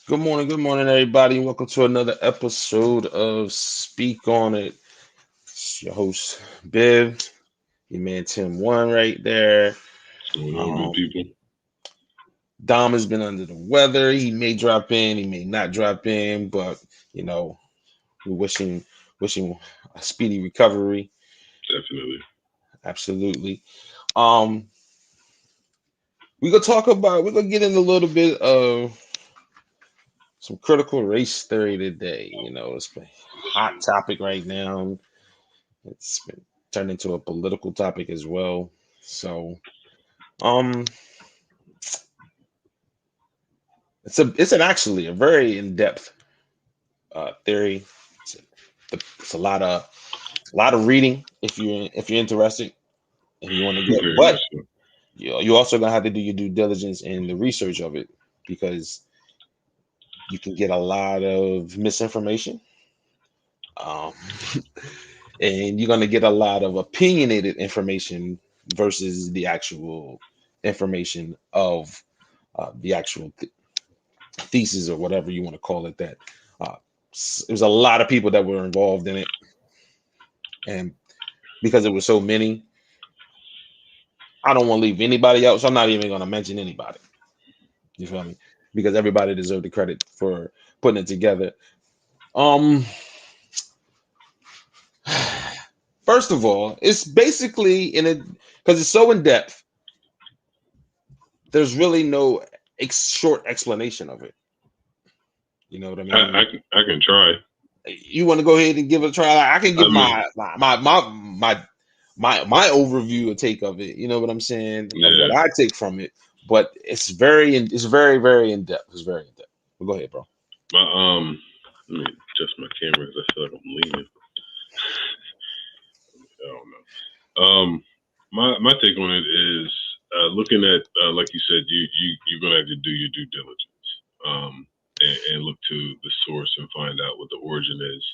Good morning, everybody. Welcome to another episode of Speak On It. It's your host, Biv, your man Tim One right there. What's going on, good Um, people? Dom has been under the weather. He may drop in, he may not drop in, but you know, we wishing a speedy recovery. Definitely. Absolutely. Um, we're gonna get in a little bit of some critical race theory today. It's been a hot topic right now. It's been turned into a political topic as well. So, um, it's an actually a very in depth theory. It's it's a lot of reading if you're interested and you want to get, Very but much so. you also gonna have to do your due diligence in the research of it because you can get a lot of misinformation. Um, and you're gonna get a lot of opinionated information versus the actual information of the actual thesis or whatever you want to call it. That uh, there's a lot of people that were involved in it, and because it was so many, I don't want to leave anybody out. So I'm not even going to mention anybody. You feel me? Because everybody deserved the credit for putting it together. Um, First of all, it's basically in it because it's so in depth. There's really no short explanation of it. You know what I I, mean? I can try. You want to go ahead and give it a try? I can I give mean, my overview or take of it. You know what I'm saying? Of yeah. what I take from it, but it's very in depth. It's very in depth. Well, go ahead, bro. My let me adjust my camera because I feel like I'm leaning. I don't know. My take on it is looking at like you said, you're gonna have to do your due diligence. And look to the source and find out what the origin is.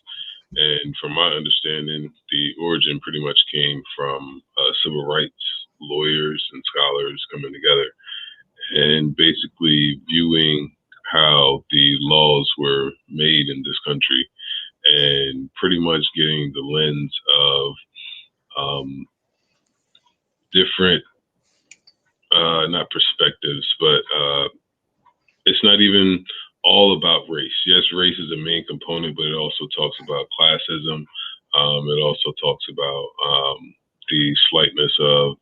And from my understanding, the origin pretty much came from civil rights lawyers and scholars coming together and basically viewing how the laws were made in this country and pretty much getting the lens of um, different, not perspectives, but it's not even all about race. Yes, race is a main component, but it also talks about classism. It also talks about the slightness of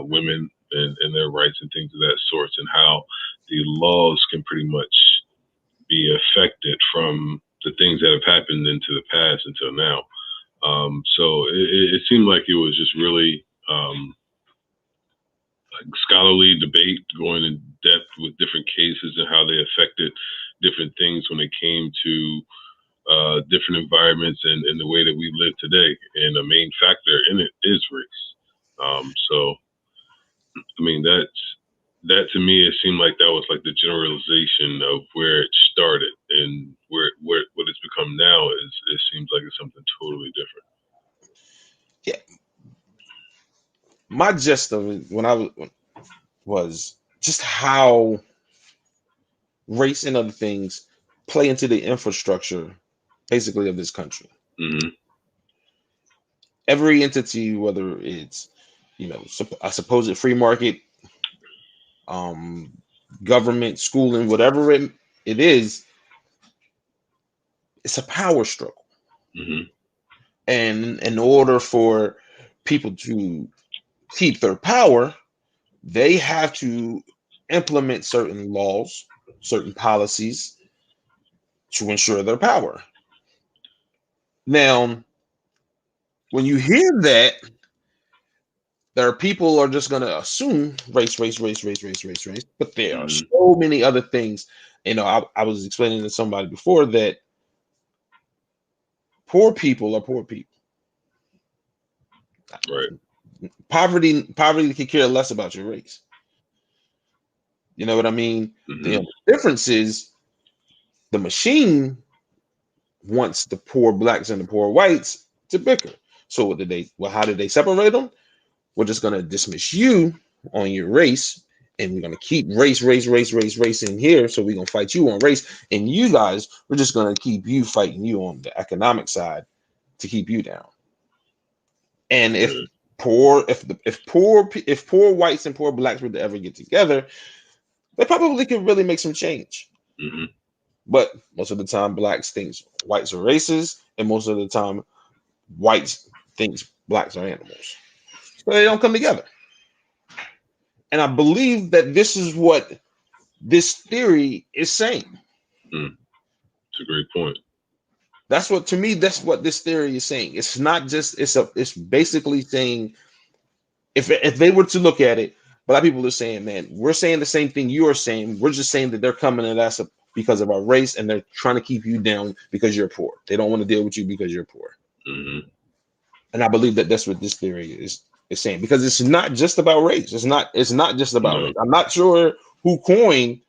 women and their rights and things of that sort, and how the laws can pretty much be affected from the things that have happened into the past until now. So it seemed like it was just really scholarly debate going in depth with different cases and how they affected different things when it came to different environments and the way that we live today. And the main factor in it is race. So, I mean, that to me, it seemed like that was like the generalization of where it started and where what it's become now is it seems like it's something totally different. Yeah, my gist of it when was just how race and other things play into the infrastructure, basically, of this country. Mm-hmm. Every entity, whether it's a supposed free market, um, government, schooling, whatever it is, it's a power struggle. Mm-hmm. And in order for people to keep their power, they have to implement certain laws, certain policies to ensure their power. Now, when you hear that, there are people are just going to assume race, but there are Mm-hmm. so many other things. I was explaining to somebody before that poor people are poor people. Right. Poverty can care less about your race. You know what I mean? The Mm-hmm. only difference is the machine wants the poor blacks and the poor whites to bicker. So how did they separate them? We're just gonna dismiss you on your race, and we're gonna keep race in here. So we're gonna fight you on race, and you guys, we're just gonna keep you fighting you on the economic side to keep you down. And if poor whites and poor blacks were to ever get together, they probably could really make some change. Mm-hmm. But most of the time, blacks thinks whites are racist, and most of the time, whites thinks blacks are animals. So they don't come together. And I believe that this is what this theory is saying. It's a great point. That's what, to me, that's what this theory is saying. It's not just, it's basically saying, if they were to look at it, black people are saying, man, we're saying the same thing you are saying. We're just saying that they're coming at us because of our race, and they're trying to keep you down because you're poor. They don't want to deal with you because you're poor. Mm-hmm. And I believe that that's what this theory is saying, because it's not just about race. It's not just about race. I'm not sure who coined,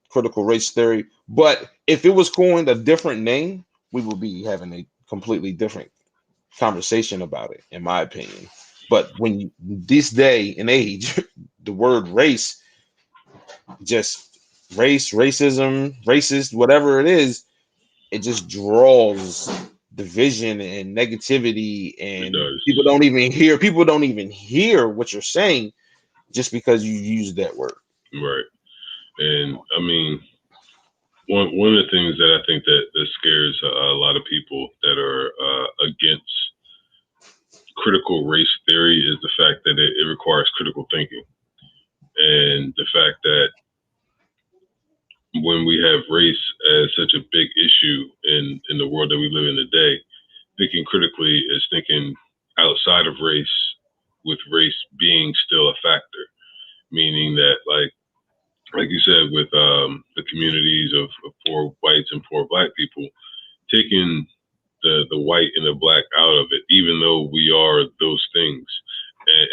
critical race theory, but if it was coined a different name, we would be having a completely different conversation about it, in my opinion. But when this day and age, the word race, just race, racism, racist, whatever it is, it just draws division and negativity, and people don't even hear what you're saying just because you use that word. Right. And I mean, one of the things that I think that scares a lot of people that are against critical race theory is the fact that it requires critical thinking, and the fact that when we have race as such a big issue in the world that we live in today, thinking critically is thinking outside of race, with race being still a factor, meaning that like you said, with the communities of poor whites and poor black people, taking the white and the black out of it, even though we are those things,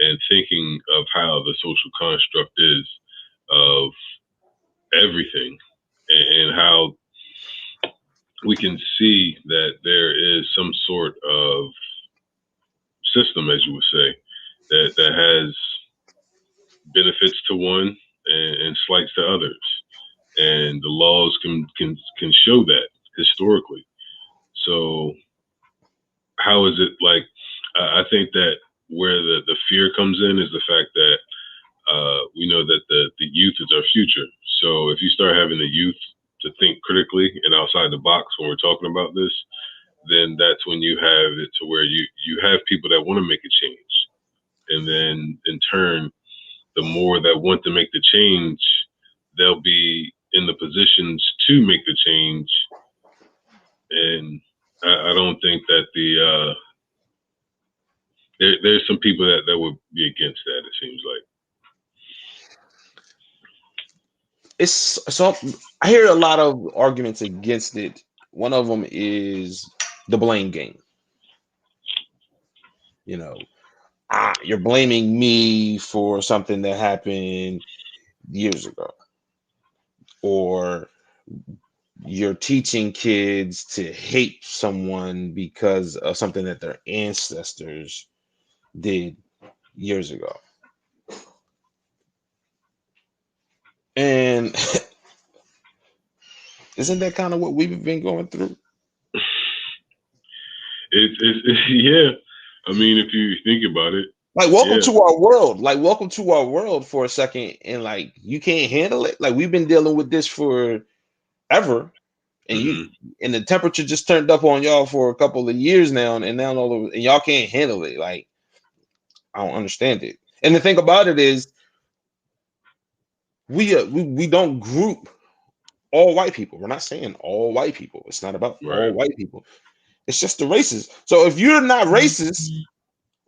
and thinking of how the social construct is of everything, and how we can see that there is some sort of system, as you would say, that has benefits to one and slights to others, and the laws can show that historically. So how is it like? I think that where the fear comes in is the fact that we know that the youth is our future. So if you start having the youth to think critically and outside the box when we're talking about this, then that's when you have it to where you have people that want to make a change. And then in turn, the more that want to make the change, they'll be in the positions to make the change. And I don't think that there's some people that would be against that, it seems like. So I hear a lot of arguments against it. One of them is the blame game. You're blaming me for something that happened years ago, or you're teaching kids to hate someone because of something that their ancestors did years ago. And isn't that kind of what we've been going through? It's yeah. I mean, if you think about it, like welcome to our world. Like welcome to our world for a second, and like you can't handle it. Like we've been dealing with this for ever, and and the temperature just turned up on y'all for a couple of years now, and now all over, and y'all can't handle it. Like I don't understand it. And the thing about it is, we don't group all white people. We're not saying all white people. It's not about all white people. It's just the races. So if you're not racist,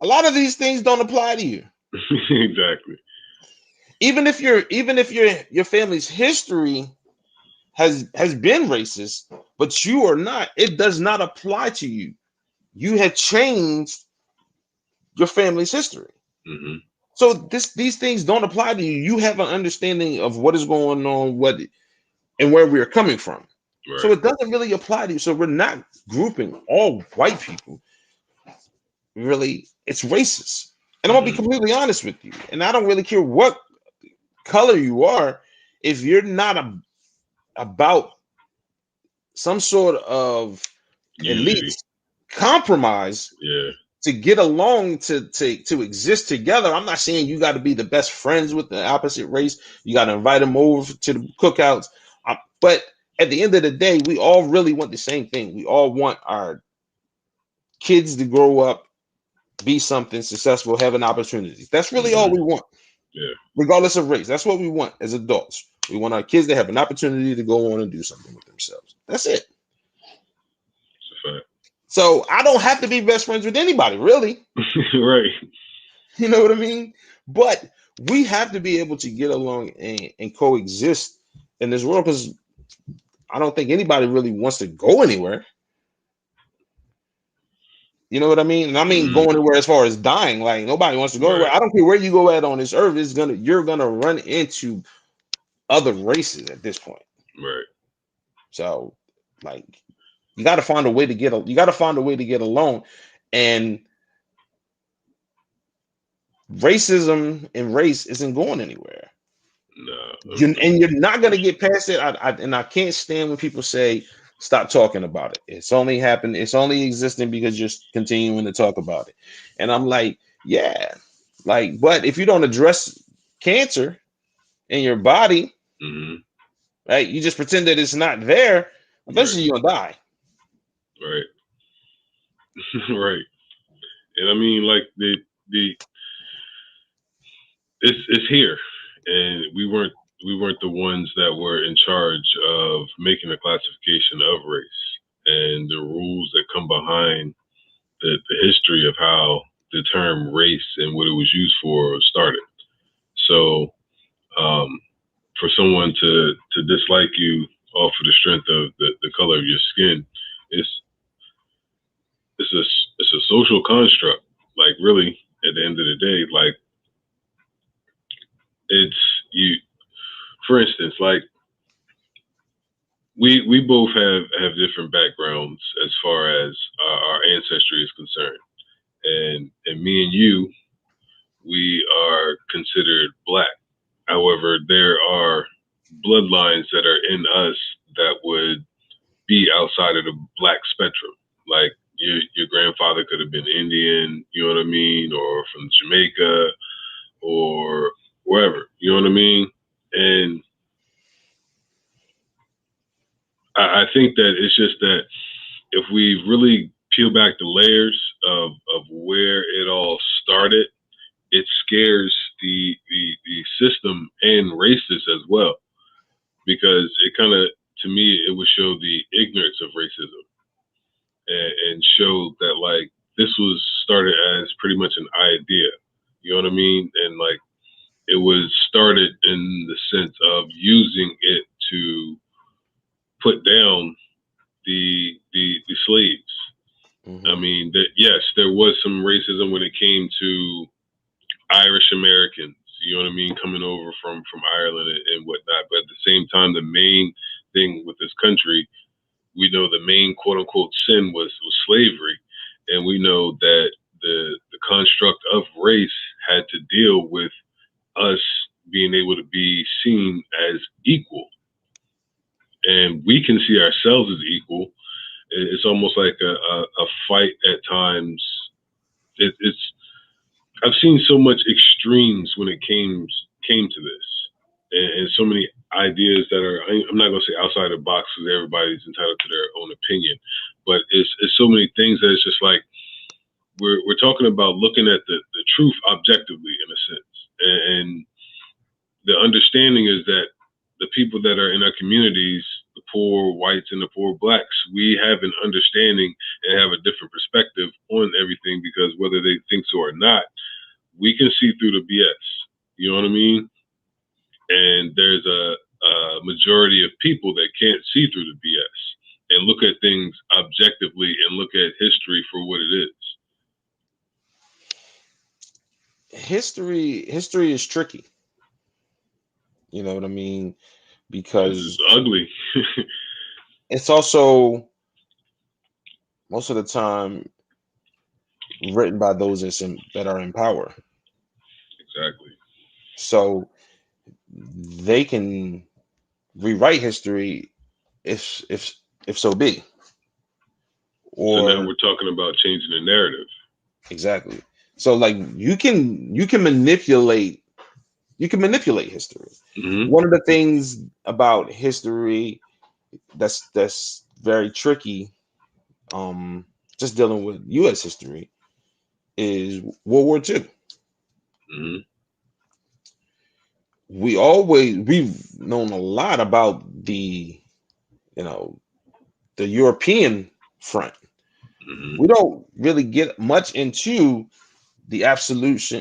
a lot of these things don't apply to you. Exactly. Even if your family's history has been racist, but you are not, it does not apply to you. You have changed your family's history. Mm-hmm. So these things don't apply to you. You have an understanding of what is going on, and where we're coming from. Right. So it doesn't really apply to you. So we're not grouping all white people. Really, it's racist. And I'm gonna be completely honest with you. And I don't really care what color you are, if you're not about some sort of at least compromise to get along to exist together. I'm not saying you got to be the best friends with the opposite race. You got to invite them over to the cookouts. But at the end of the day, we all really want the same thing. We all want our kids to grow up, be something successful, have an opportunity. That's really all we want. Yeah. Regardless of race. That's what we want as adults. We want our kids to have an opportunity to go on and do something with themselves. That's it. It's a fact. So I don't have to be best friends with anybody, really. Right. You know what I mean? But we have to be able to get along and coexist in this world, because I don't think anybody really wants to go anywhere. You know what I mean? And I mean going anywhere as far as dying. Like, nobody wants to go anywhere. I don't care where you go at on this earth. You're gonna run into other races at this point. Right. So, like, you got to find a way to get along, and racism and race isn't going anywhere. No. And you're not gonna get past it. I can't stand when people say stop talking about it. It's only happened. It's only existing because you're continuing to talk about it. And I'm like, yeah, like, but if you don't address cancer in your body, right, you just pretend that it's not there, eventually you're gonna die. Right. Right. And I mean, like, it's here, and we weren't the ones that were in charge of making a classification of race and the rules that come behind the history of how the term race and what it was used for started. So for someone to dislike you off of the strength of the color of your skin, it's a social construct. Like, really, at the end of the day, like, it's you. For instance, like, we both have different backgrounds as far as our ancestry is concerned, and me and you, we are considered Black. However, there are bloodlines that are in us that would be outside of the Black spectrum. Like, your grandfather could have been Indian, you know what I mean, or from Jamaica, or wherever, you know what I mean? And I think that it's just that if we really peel back the layers of where it all started, it scares the system and racists as well, because it kind of, to me, it would show the ignorance of racism, and show that, like, this was started as pretty much an idea, you know what I mean? And, like, it was started in the sense of using it to put down the slaves. I mean, that, yes, there was some racism when it came to Irish Americans, you know what I mean, coming over from Ireland and whatnot. But at the same time, the main thing with this country, we know the main quote unquote sin was slavery, and we know that the construct of race had to deal with us being able to be seen as equal, and we can see ourselves as equal. It's almost like a fight at times. It's I've seen so much extremes when it came to this, and so many ideas that are, I'm not going to say outside the box, because everybody's entitled to their own opinion, but it's so many things that it's just like we're talking about looking at the truth objectively, in a sense, and the understanding is that the people that are in our communities, the poor whites and the poor Blacks, we have an understanding and have a different perspective on everything, because whether they think so or not, we can see through the BS. You know what I mean? And there's a majority of people that can't see through the BS and look at things objectively and look at history for what it is. History is tricky. You know what I mean? Because it's ugly. It's also most of the time written by those that are in power. Exactly. So they can rewrite history if so be. So now Or we're talking about changing the narrative. exactly. So like you can manipulate history. Mm-hmm. One of the things about history that's very tricky, just dealing with U.S. history, is World War II. Mm-hmm. We've known a lot about you know the European front. Mm-hmm. We don't really get much into the absolute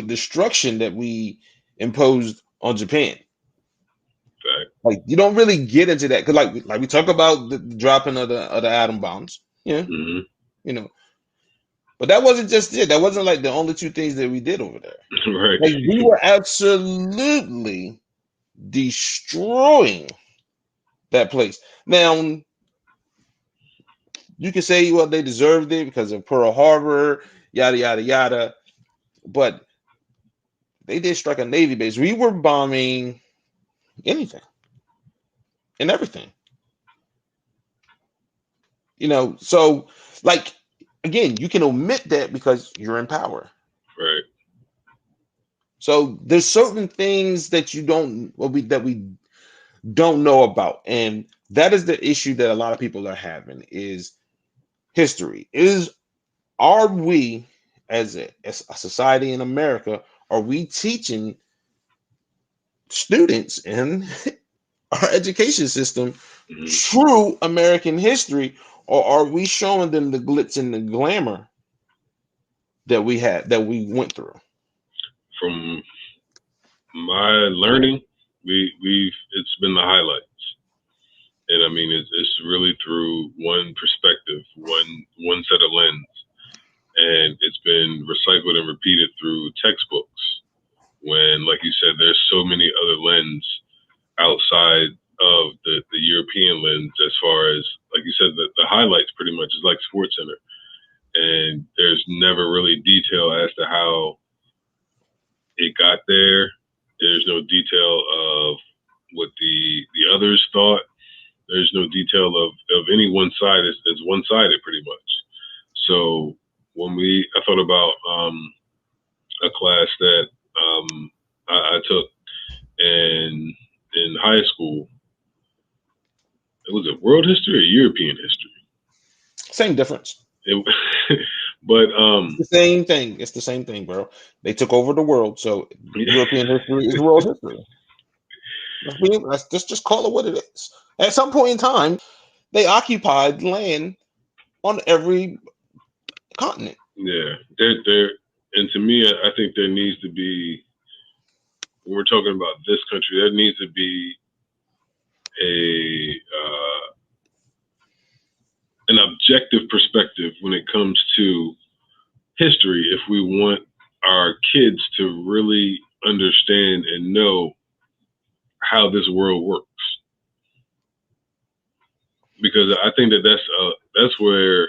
destruction that we imposed on Japan. Fact. Like you don't really get into that because like we talk about the dropping of the atom bombs, yeah, Mm-hmm. you know, but that wasn't just it. That wasn't like the only two things that we did over there. Right. Like we were absolutely destroying that place. Now you can say, well, they deserved it because of Pearl Harbor, yada yada yada, but they did strike a Navy base. We were bombing anything and everything. So like again, you can omit that because you're in power. Right. So there's certain things that you don't that we don't know about, and that is the issue that a lot of people are having is history. Are we as a society in America, are we teaching students in our education system Mm-hmm. true American history, or are we showing them the glitz and the glamour that we went through? From my learning, it's been the highlights. And I mean, it's really through one perspective, one set of lens, and it's been recycled and repeated through textbooks. When, like you said, there's so many other lens outside of the European lens, as far as, like you said, the highlights pretty much is like Sports Center, and there's never really detail as to how it got there. There's no detail of what the others thought. There's no detail of any one side. It's one sided pretty much. So when I thought about a class that I took in high school. It was a world history or European history. Same difference. It, but It's the same thing. It's the same thing, bro. They took over the world, so European history is world history. Let's just call it what it is. At some point in time, they occupied land on every continent. yeah, there, and to me, I think there needs to be, when we're talking about this country, there needs to be a an objective perspective when it comes to history. If we want our kids to really understand and know how this world works, because I think that's where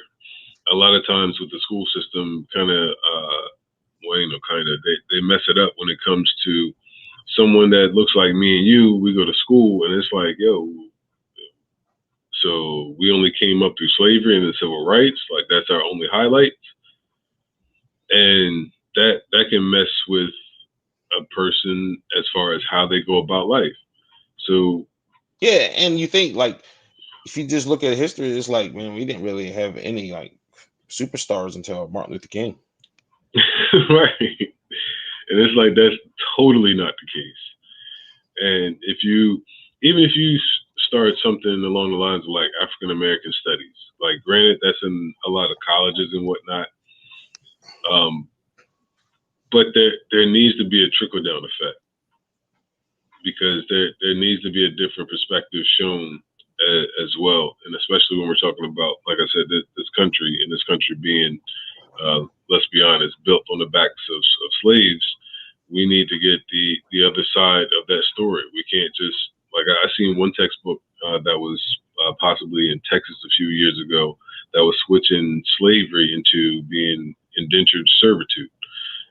a lot of times with the school system kind of they mess it up when it comes to someone that looks like me and you. We go to school and it's like, yo, so we only came up through slavery and the civil rights, like that's our only highlight, and that can mess with a person as far as how they go about life. So Yeah, and you think like if you just look at history, it's like, man, we didn't really have any like superstars until Martin Luther King. right, and it's like that's totally not the case. And even if you start something along the lines of like African American studies, like granted that's in a lot of colleges and whatnot, but there needs to be a trickle down effect, because there needs to be a different perspective shown as well, and especially when we're talking about, like I said, this country, and this country being, let's be honest, built on the backs of slaves. We need to get the other side of that story. We can't just, like, I seen one textbook that was possibly in Texas a few years ago that was switching slavery into being indentured servitude.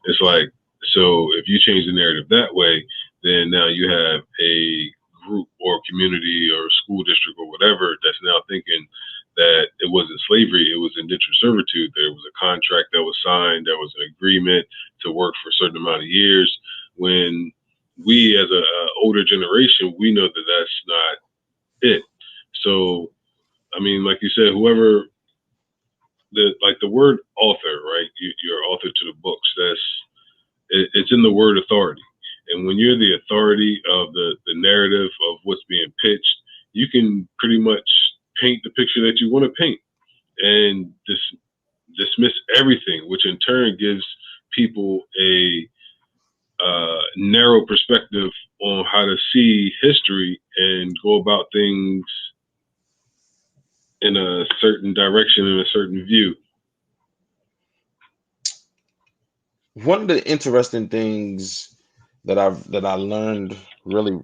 It's like, so if you change the narrative that way, then now you have a group or community or school district or whatever that's now thinking that it wasn't slavery, it was indentured servitude. There was a contract that was signed, there was an agreement to work for a certain amount of years. When we, as a older generation, we know that that's not it. So, I mean, like you said, whoever, the word author, right? You're author to the books. It's in the word authority. And when you're the authority of the narrative of what's being pitched, you can pretty much paint the picture that you want to paint and dismiss everything, which in turn gives people a narrow perspective on how to see history and go about things in a certain direction, in a certain view. One of the interesting things that I learned really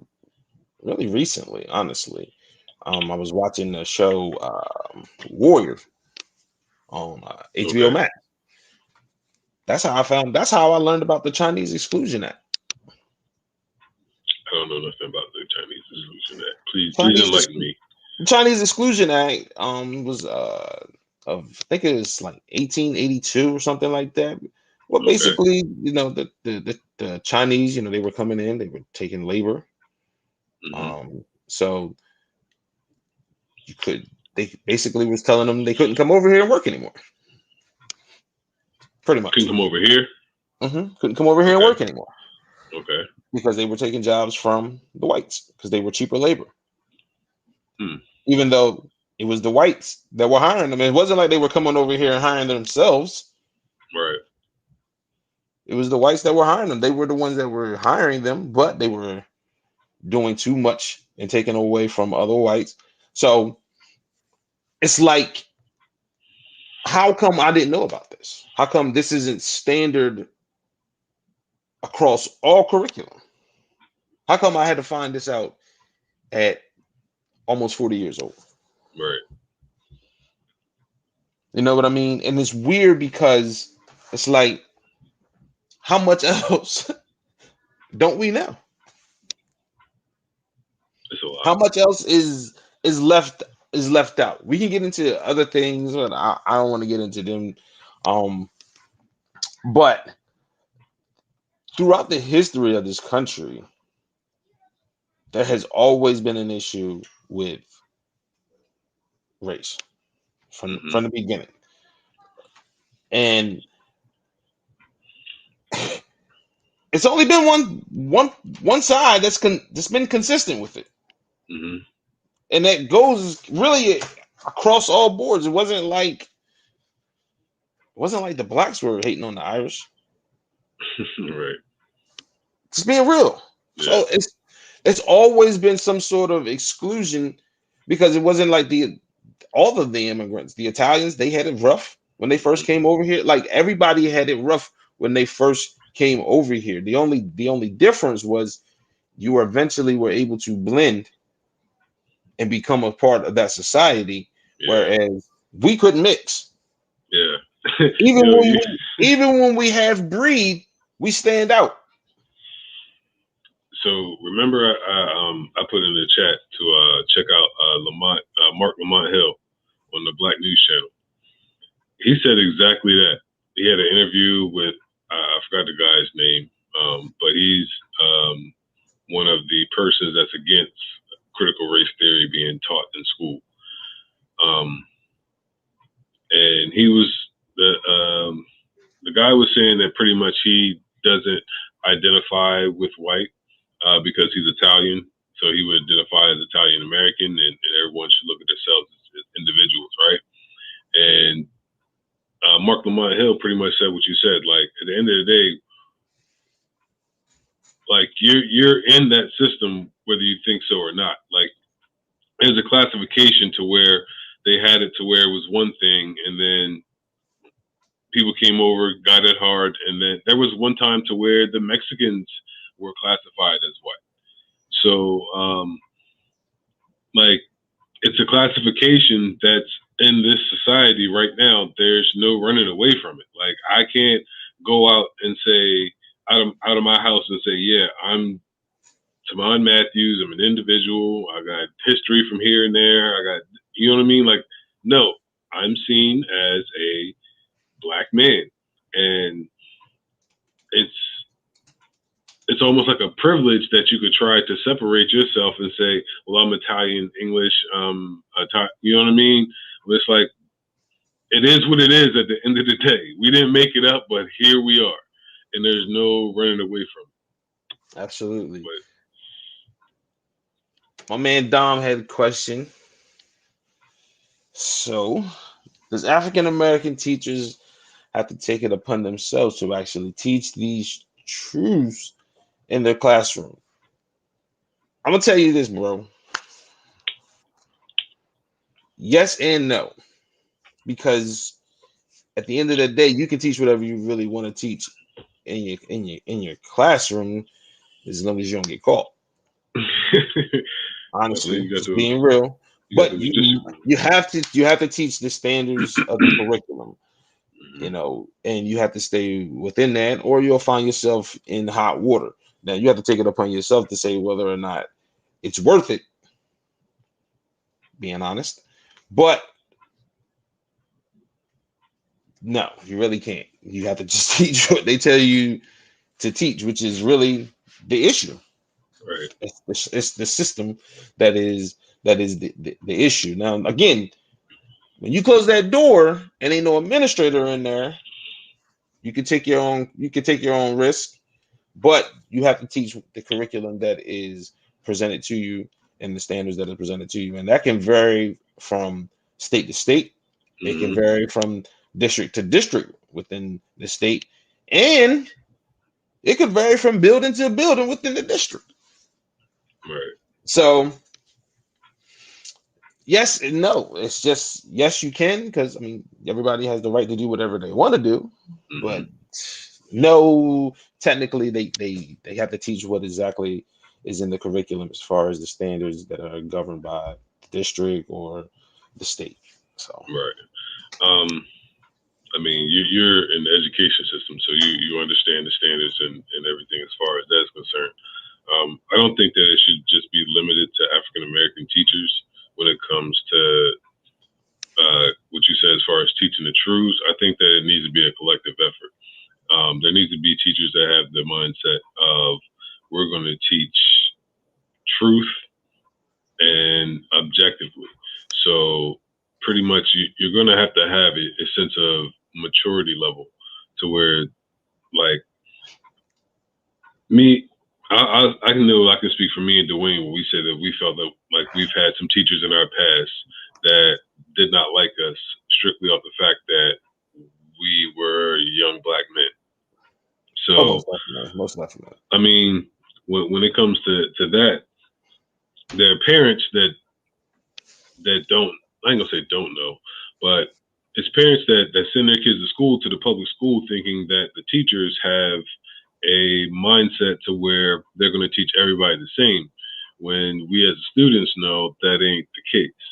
recently, honestly, I was watching the show Warrior on HBO Okay. Max. That's how I learned about the Chinese Exclusion Act. I don't know nothing about the Chinese Exclusion Act. Please enlighten me. The Chinese Exclusion Act was I think it was like 1882 or something like that. Well, basically, you know, the Chinese, you know, they were coming in, they were taking labor. So they basically was telling them they couldn't come over here and work anymore. Pretty much. Couldn't come over here? Couldn't come over here and work anymore. Okay. Because they were taking jobs from the whites because they were cheaper labor. Even though it was the whites that were hiring them. It wasn't like they were coming over here and hiring themselves. Right. It was the whites that were hiring them. They were the ones that were hiring them, but they were doing too much and taking away from other whites. So it's like, how come I didn't know about this? How come this isn't standard across all curriculum? How come I had to find this out at almost 40 years old? Right. You know what I mean? And it's weird because it's like, how much else don't we know? It's a lot. How much else is left out? We can get into other things, but I don't want to get into them. But throughout the history of this country, there has always been an issue with race from the beginning, and it's only been one side that's been consistent with it, and that goes really across all boards. It wasn't like the blacks were hating on the Irish. Right. Just being real. Yeah. So it's always been some sort of exclusion because it wasn't like all of the immigrants, the Italians, they had it rough when they first came over here. Like everybody had it rough when they first came over here. The only difference was you eventually were able to blend and become a part of that society, whereas we couldn't mix. Yeah. Even when we have breed, we stand out. So remember, I put in the chat to check out Mark Lamont Hill on the Black News Channel. He said exactly that. He had an interview with I forgot the guy's name, but he's one of the persons that's against critical race theory being taught in school. And he was the guy was saying that pretty much he doesn't identify with white because he's Italian, so he would identify as Italian American, and everyone should look at themselves as individuals, right? And Mark Lamont Hill pretty much said what you said. Like at the end of the day, like you're in that system whether you think so or not. Like there's a classification to where they had it to where it was one thing, and then people came over, got it hard, and then there was one time to where the Mexicans were classified as white. So, like, it's a classification that's in this society right now. There's no running away from it. Like, I can't go out and say out of my house and say, yeah, I'm Tamon Matthews. I'm an individual. I got history from here and there. I got, you know what I mean? Like, no, I'm seen as a black man, and it's almost like a privilege that you could try to separate yourself and say, well, I'm Italian, English, you know what I mean? But it's like, it is what it is at the end of the day. We didn't make it up, but here we are. And there's no running away from it. Absolutely. But my man Dom had a question. So, does African American teachers have to take it upon themselves to actually teach these truths in their classroom? I'm gonna tell you this, bro. Yes and no, because at the end of the day, you can teach whatever you really want to teach in your classroom, as long as you don't get caught. Honestly, just being real. But you have to teach the standards of the curriculum, you know, and you have to stay within that, or you'll find yourself in hot water. Now you have to take it upon yourself to say whether or not it's worth it, being honest. But no, you really can't. You have to just teach what they tell you to teach, which is really the issue. Right. It's the system that is the issue. Now, again, when you close that door and ain't no administrator in there, you can take your own risk, but you have to teach the curriculum that is presented to you and the standards that are presented to you, and that can vary from state to state. It can vary from district to district within the state, and it could vary from building to building within the district. Right. So yes and no. It's just yes, you can, because I mean everybody has the right to do whatever they want to do, but no, technically they have to teach what exactly is in the curriculum as far as the standards that are governed by the district or the state. So right. I mean, you're in the education system, so you understand the standards and everything as far as that's concerned. I don't think that it should just be limited to African American teachers when it comes to what you said as far as teaching the truths. I think that it needs to be a collective effort. There needs to be teachers that have the mindset of we're going to teach truth and objectively. So pretty much you're going to have a sense of maturity level to where, like, me, I know I can speak for me and Dwayne when we say that we felt that like we've had some teachers in our past that did not like us strictly off the fact that we were young black men. So most definitely. I mean, when it comes to that, there are parents that don't, I ain't gonna say don't know, but it's parents that send their kids to school, to the public school, thinking that the teachers have a mindset to where they're going to teach everybody the same, when we as students know that ain't the case.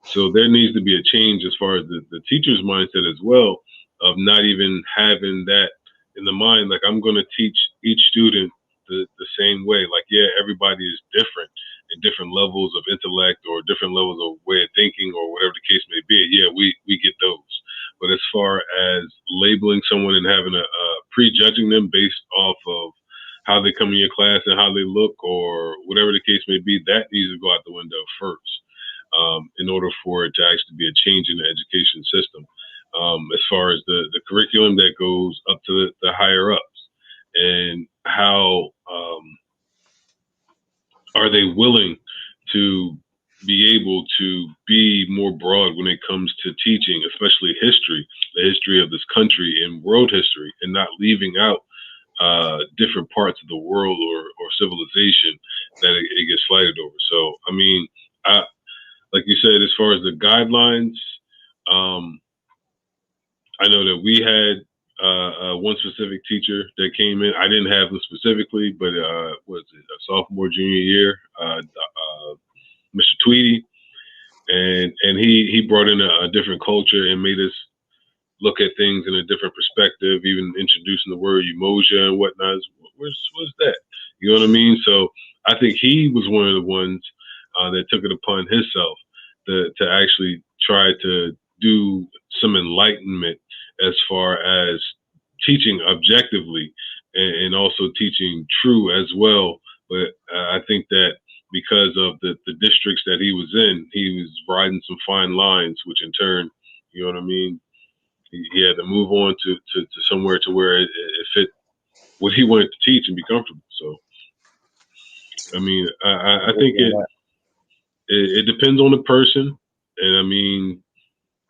So there needs to be a change as far as the teacher's mindset as well, of not even having that in the mind, like I'm going to teach each student the same way. Like, yeah, everybody is different in different levels of intellect or different levels of way of thinking or whatever the case may be. Yeah, we get those. But as far as labeling someone and having a prejudging them based off of how they come in your class and how they look or whatever the case may be, that needs to go out the window first, in order for it to actually be a change in the education system. As far as the curriculum that goes up to the higher ups, and how are they willing to be able to be more broad when it comes to teaching, especially history, the history of this country and world history, and not leaving out different parts of the world or civilization that it gets flighted over. So, I mean, like you said, as far as the guidelines, I know that we had one specific teacher that came in. I didn't have them specifically, but was it a sophomore, junior year? Mr. Tweedy, and he brought in a different culture and made us look at things in a different perspective. Even introducing the word umoja and whatnot. What's that? You know what I mean? So I think he was one of the ones that took it upon himself to actually try to do some enlightenment as far as teaching objectively and also teaching true as well. But I think that because of the districts that he was in, he was riding some fine lines, which in turn, you know what I mean? He had to move on to somewhere to where it fit what he wanted to teach and be comfortable. So, I mean, I think it depends on the person. And I mean,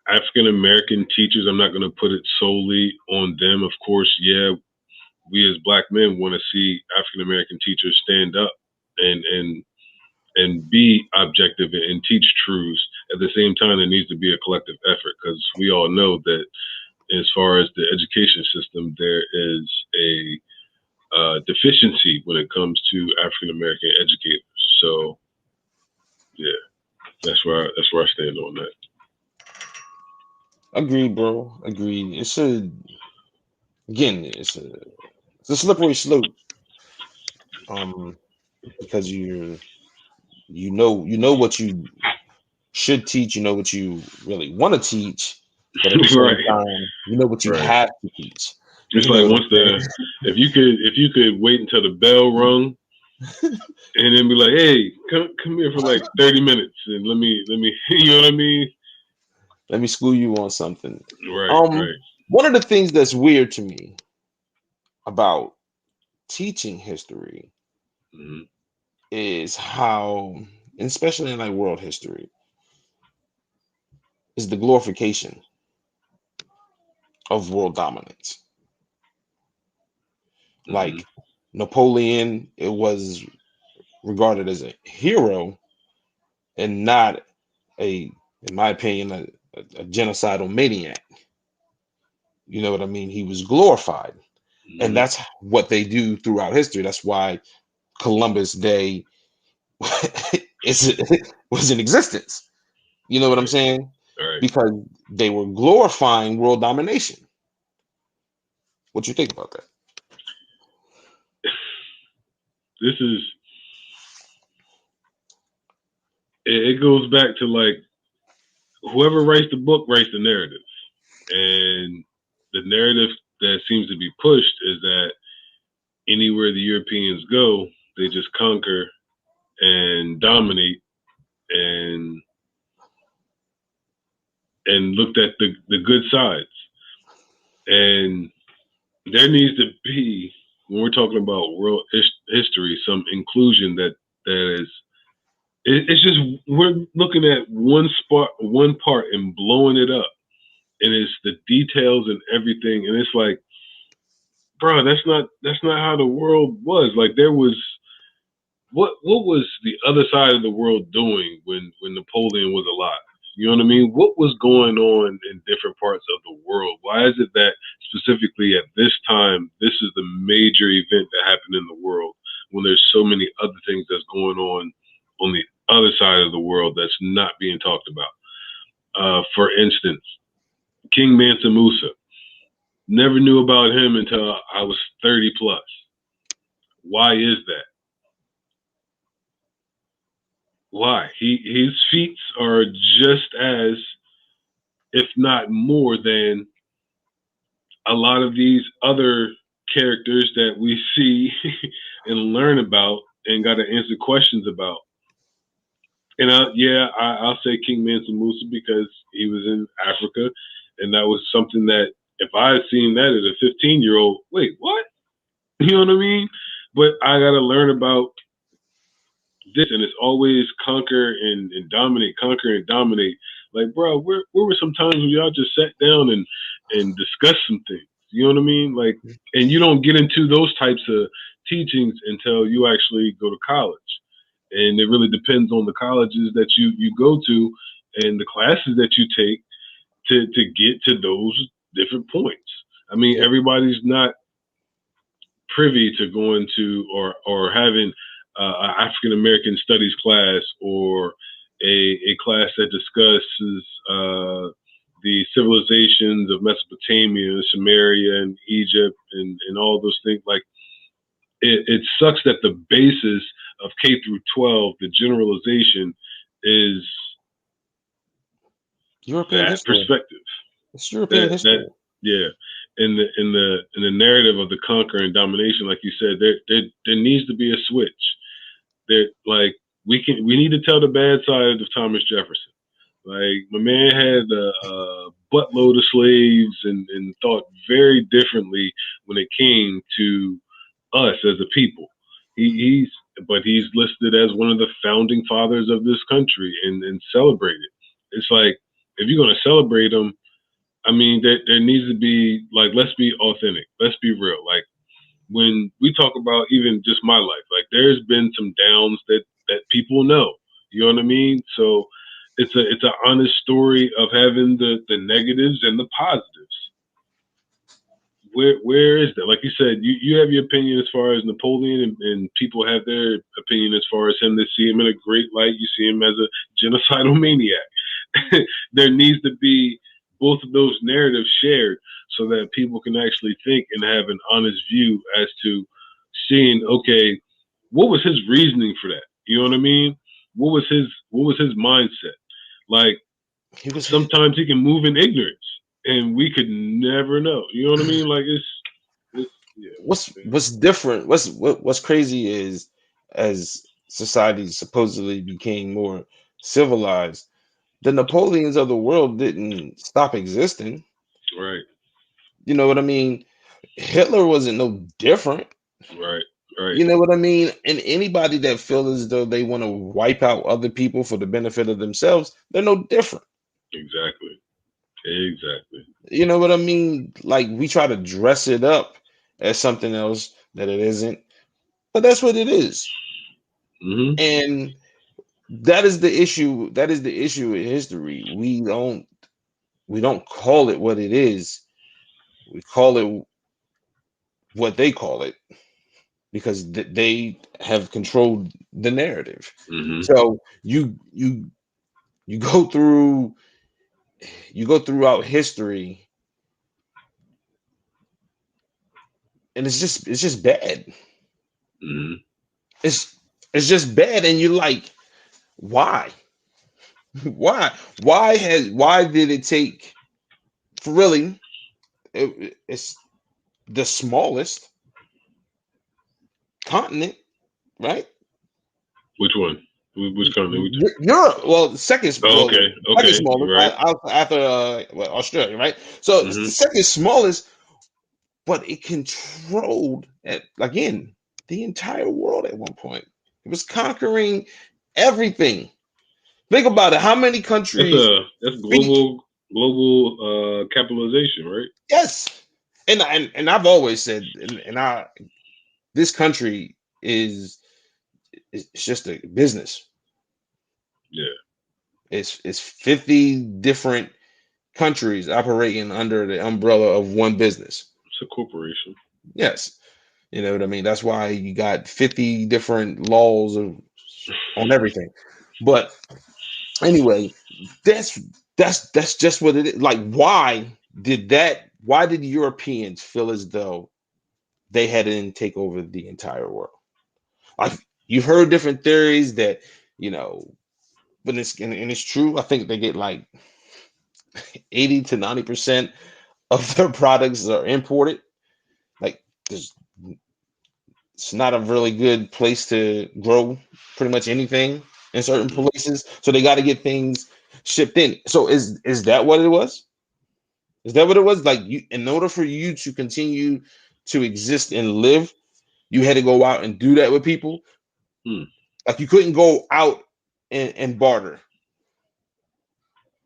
African American teachers, I'm not going to put it solely on them. Of course, yeah, we as Black men want to see African American teachers stand up and be objective and teach truths. At the same time, there needs to be a collective effort, because we all know that as far as the education system, there is a deficiency when it comes to African American educators. So, yeah, that's where I stand on that. Agreed, bro. Agreed. It's a slippery slope. Because you know what you should teach, you know what you really want to teach, but at the same Right. time, you know what you have to teach. It's like if you could wait until the bell rung and then be like, hey, come here for like 30 minutes and let me you know what I mean? Let me school you on something. Right. One of the things that's weird to me about teaching history is how, especially in like world history, is the glorification of world dominance. Like Napoleon, it was regarded as a hero and not in my opinion, a genocidal maniac. You know what I mean? He was glorified. And that's what they do throughout history. That's why Columbus Day was in existence. You know what I'm saying? Right. Because they were glorifying world domination. What you think about that? It goes back to like, whoever writes the book writes the narrative. And the narrative that seems to be pushed is that anywhere the Europeans go, they just conquer and dominate and looked at the good sides. And there needs to be, when we're talking about world history, some inclusion that is, it's just, we're looking at one part and blowing it up. And it's the details and everything. And it's like, bro, that's not how the world was. Like, there was, what was the other side of the world doing when Napoleon was alive? You know what I mean? What was going on in different parts of the world? Why is it that specifically at this time, this is the major event that happened in the world, when there's so many other things that's going on the other side of the world that's not being talked about? For instance, King Mansa Musa. Never knew about him until I was 30 plus. Why is that? Why? His feats are just as, if not more than, a lot of these other characters that we see and learn about and got to answer questions about. And I'll say King Mansa Musa because he was in Africa, and that was something that if I had seen that as a 15-year-old, wait, what? You know what I mean? But I got to learn about this, and it's always conquer and dominate, conquer and dominate. Like, bro, where were some times when y'all just sat down and discussed some things? You know what I mean? Like, and you don't get into those types of teachings until you actually go to college. And it really depends on the colleges that you go to and the classes that you take to get to those different points. I mean, everybody's not privy to going to or having an African American studies class or a class that discusses the civilizations of Mesopotamia, Samaria, and Egypt, and all those things. Like, it sucks that the basis of K through 12, the generalization, is European that history. perspective. It's European history. Yeah. In the narrative of the conquer and domination, like you said, there needs to be a switch. There, like we need to tell the bad side of Thomas Jefferson. Like my man had a buttload of slaves and thought very differently when it came to us as a people. He's listed as one of the founding fathers of this country and celebrated. It's like if you're gonna celebrate him, I mean, there needs to be like, let's be authentic, let's be real. Like when we talk about even just my life, like there's been some downs that people know. You know what I mean? So it's an honest story of having the negatives and the positives. Where is that? Like you said, you have your opinion as far as Napoleon, and people have their opinion as far as him. They see him in a great light. You see him as a genocidal maniac. There needs to be both of those narratives shared so that people can actually think and have an honest view as to seeing, okay, what was his reasoning for that? You know what I mean? What was his mindset? Like sometimes he can move in ignorance and we could never know. You know what I mean? Like it's yeah. What's different? What's crazy is as society supposedly became more civilized, the Napoleons of the world didn't stop existing. Right. You know what I mean? Hitler wasn't no different. Right. Right. You know what I mean? And anybody that feels as though they want to wipe out other people for the benefit of themselves, they're no different. Exactly. You know what I mean? Like we try to dress it up as something else that it isn't, but that's what it is. Mm-hmm. And that is the issue. That is the issue with history. We don't call it what it is. We call it what they call it because they have controlled the narrative. Mm-hmm. So you go throughout history, and it's just bad. Mm-hmm. It's just bad, and you're like, why? Why did it take for really? It's the smallest continent, right? Which one? Which continent? Europe. Well, second. Oh, Well, okay. second Okay. smallest Right. after Australia, right? So it's the second smallest, but it controlled again the entire world at one point. It was conquering everything. Think about it. How many countries? That's global capitalization, right? Yes, and I've always said, and I this country is it's just a business. Yeah. It's 50 different countries operating under the umbrella of one business. It's a corporation. Yes. You know what I mean? That's why you got 50 different laws on everything. But anyway, that's just what it is. Like, why did Europeans feel as though they had to take over the entire world? Like, you've heard different theories that, but it's true. I think they get like 80 to 90% of their products are imported. Like, it's not a really good place to grow pretty much anything in certain places. So they got to get things shipped in. So is that what it was? Is that what it was? Like, in order for you to continue to exist and live, you had to go out and do that with people. Like, you couldn't go out and barter.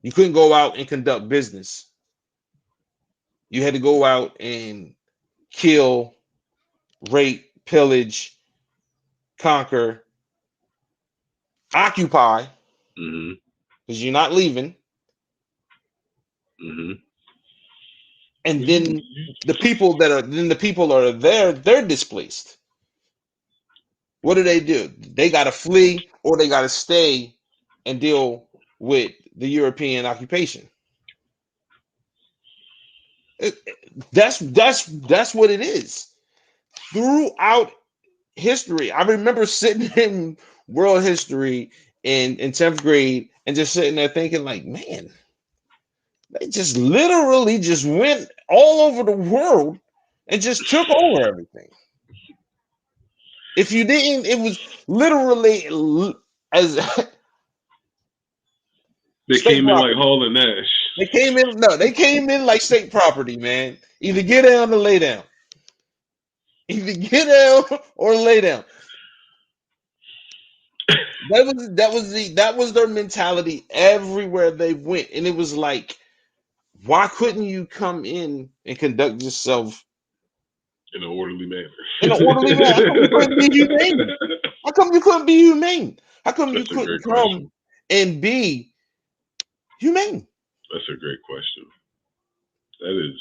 You couldn't go out and conduct business. You had to go out and kill, rape, pillage, conquer, occupy, because you're not leaving. And then the people are there, they're displaced. What do? They got to flee or they got to stay and deal with the European occupation. That's what it is. Throughout history. I remember sitting in world history in 10th grade and just sitting there thinking, like, man, they just literally just went all over the world and just took over everything. If you didn't, it was literally as They state came in like property. Hall and Nash. They came in like state property, man. Either get down or lay down. Either get down or lay down. That was their mentality everywhere they went. And it was like, why couldn't you come in and conduct yourself In an orderly manner. in an orderly manner? How come you couldn't be humane? How come you couldn't be humane? How come you That's a couldn't great come question. and be humane? That's a great question. That is.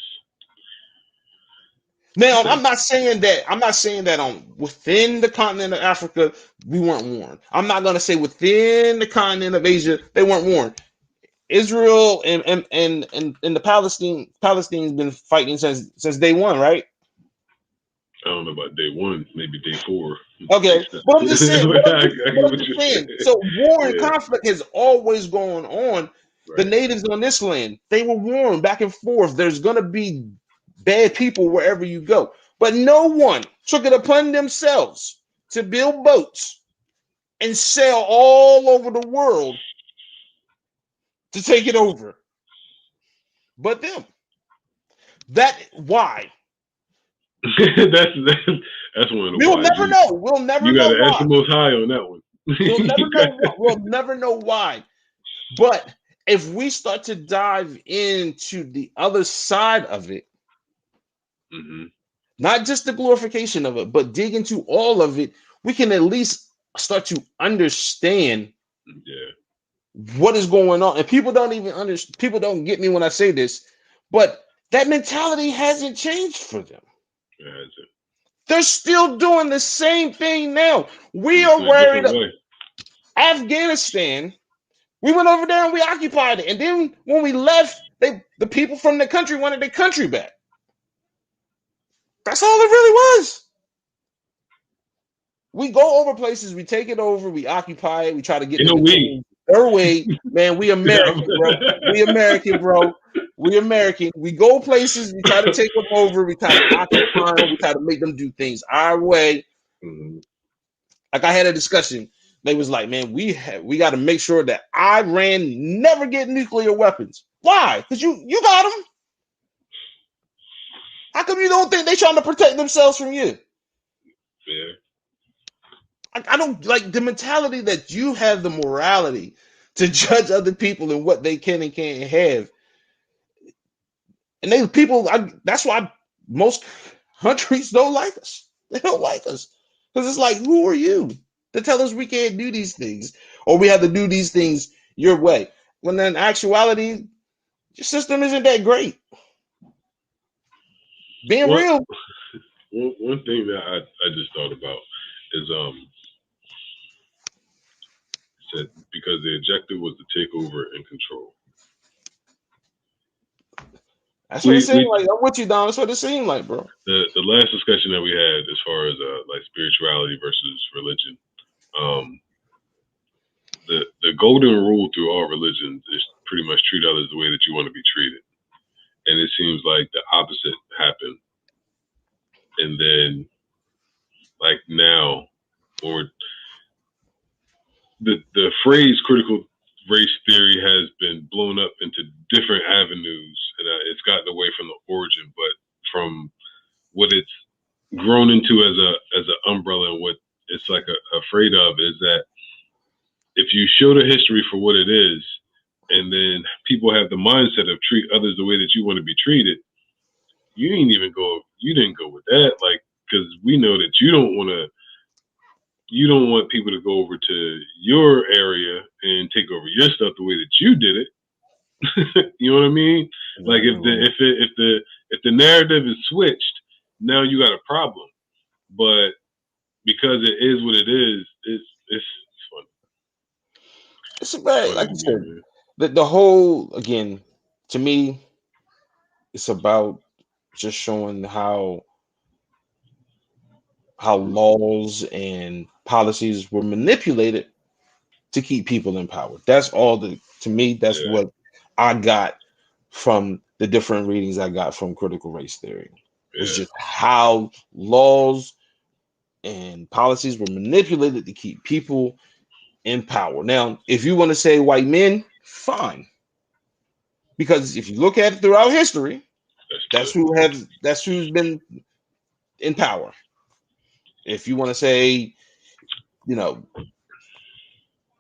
Now, I'm not saying that on within the continent of Africa we weren't warned. I'm not gonna say within the continent of Asia they weren't warned. Israel and the Palestine's been fighting since day one, right? I don't know about day one, maybe day 4. Okay, but I'm just saying. I get what you're saying. So war and Yeah. conflict has always gone on. The Right. natives on this land, they were warned back and forth. There's gonna be bad people wherever you go, but no one took it upon themselves to build boats and sail all over the world to take it over. But them. Why? that's one of the We'll whys. never know. We'll never You know got to ask why. the Most High on that one. We'll never know why. But if we start to dive into the other side of it, Mm-hmm. not just the glorification of it, but dig into all of it, we can at least start to understand what is going on. And people don't even understand. People don't get me when I say this, but that mentality hasn't changed for them. It hasn't. They're still doing the same thing now. We Just are in a different worried. way. Afghanistan, we went over there and we occupied it. And then when we left, the people from the country wanted their country back. That's all it really was. We go over places, we take it over, we occupy it, we try to get the their way. Man, we American, bro. We American, bro. We American. We go places, we try to take them over, we try to occupy them, we try to make them do things our way. Mm-hmm. Like I had a discussion. They was like, man, we got to make sure that Iran never get nuclear weapons. Why? Because you got them. How come you don't think they trying to protect themselves from you? Yeah. I don't like the mentality that you have the morality to judge other people and what they can and can't have. And that's why most countries don't like us. They don't like us. Because it's like, who are you to tell us we can't do these things? Or we have to do these things your way. When in actuality, your system isn't that great. Being real. One thing that I just thought about is said because the objective was to take over and control. That's what it seemed like. I'm with you, Don. That's what it seemed like, bro. The last discussion that we had as far as like spirituality versus religion, the golden rule through all religions is pretty much treat others the way that you want to be treated. And it seems like the opposite happened. And then like now, or the phrase critical race theory has been blown up into different avenues, and it's gotten away from the origin, but from what it's grown into as an umbrella, and what it's like afraid of is that if you show the history for what it is, and then people have the mindset of treat others the way that you want to be treated, you didn't go with that, like, because we know that you don't want people to go over to your area and take over your stuff the way that you did it. You know what I mean? Like if the narrative is switched, now you got a problem. But because it is what it is, it's fun. It's bad. Like you said, the whole, again, to me, it's about just showing how how laws and policies were manipulated to keep people in power. That's all to me, that's Yeah. what I got from the different readings I got from critical race theory. Was Yeah. just how laws and policies were manipulated to keep people in power. Now, if you want to say white men, fine. Because if you look at it throughout history, that's who's been in power. If you want to say, you know,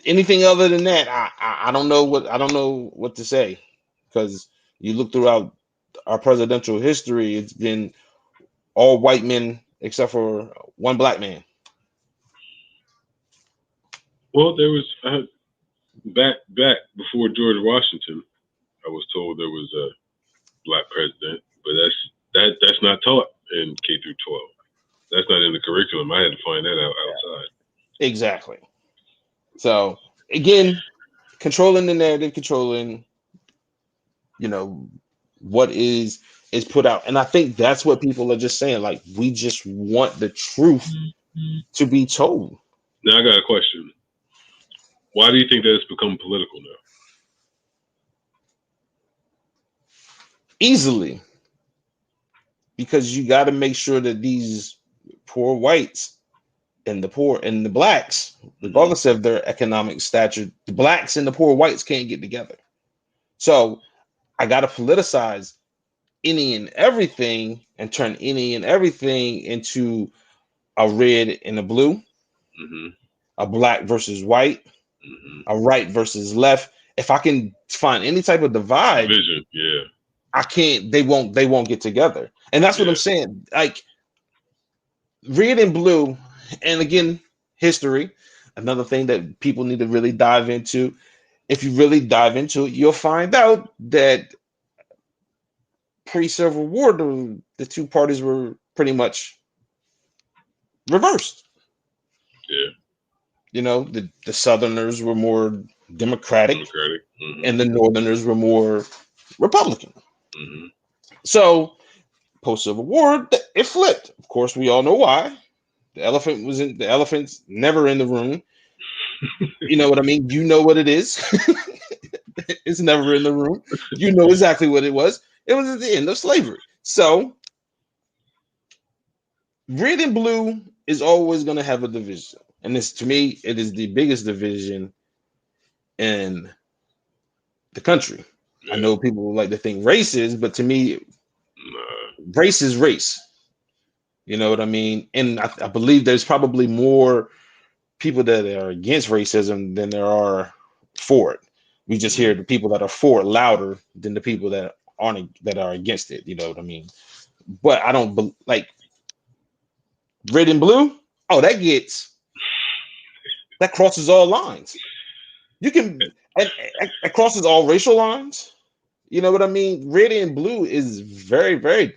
anything other than that, I don't know what to say, because you look throughout our presidential history, it's been all white men except for one black man. Well, there was back before George Washington, I was told there was a black president, but that's not taught in K through 12. That's not in the curriculum. I had to find that out outside. Exactly. So again, controlling the narrative, controlling, what is put out. And I think that's what people are just saying. Like, we just want the truth to be told. Now I got a question. Why do you think that it's become political now? Easily. Because you got to make sure that these poor whites and the blacks, regardless of their economic stature, the blacks and the poor whites can't get together. So I got to politicize any and everything and turn any and everything into a red and a blue, a black versus white, a right versus left. If I can find any type of divide, division, yeah, I can't. They won't get together, and that's what I'm saying. Like, red and blue, and again, history. Another thing that people need to really dive into. If you really dive into it, you'll find out that pre-Civil War, the two parties were pretty much reversed. Yeah. The Southerners were more Democratic. And the Northerners were more Republican. So post-Civil War, it flipped. Of course, we all know why. The elephant's never in the room. You know what I mean? You know what it is. It's never in the room. You know exactly what it was. It was at the end of slavery. So red and blue is always going to have a division. And this, to me, it is the biggest division in the country. Yeah. I know people like to think race is, but to me, race is race. You know what I mean? And I believe there's probably more people that are against racism than there are for it. We just hear the people that are for it louder than the people that are against it. You know what I mean? But I don't like red and blue. Oh, that crosses all lines. You can, it crosses all racial lines. You know what I mean? Red and blue is very, very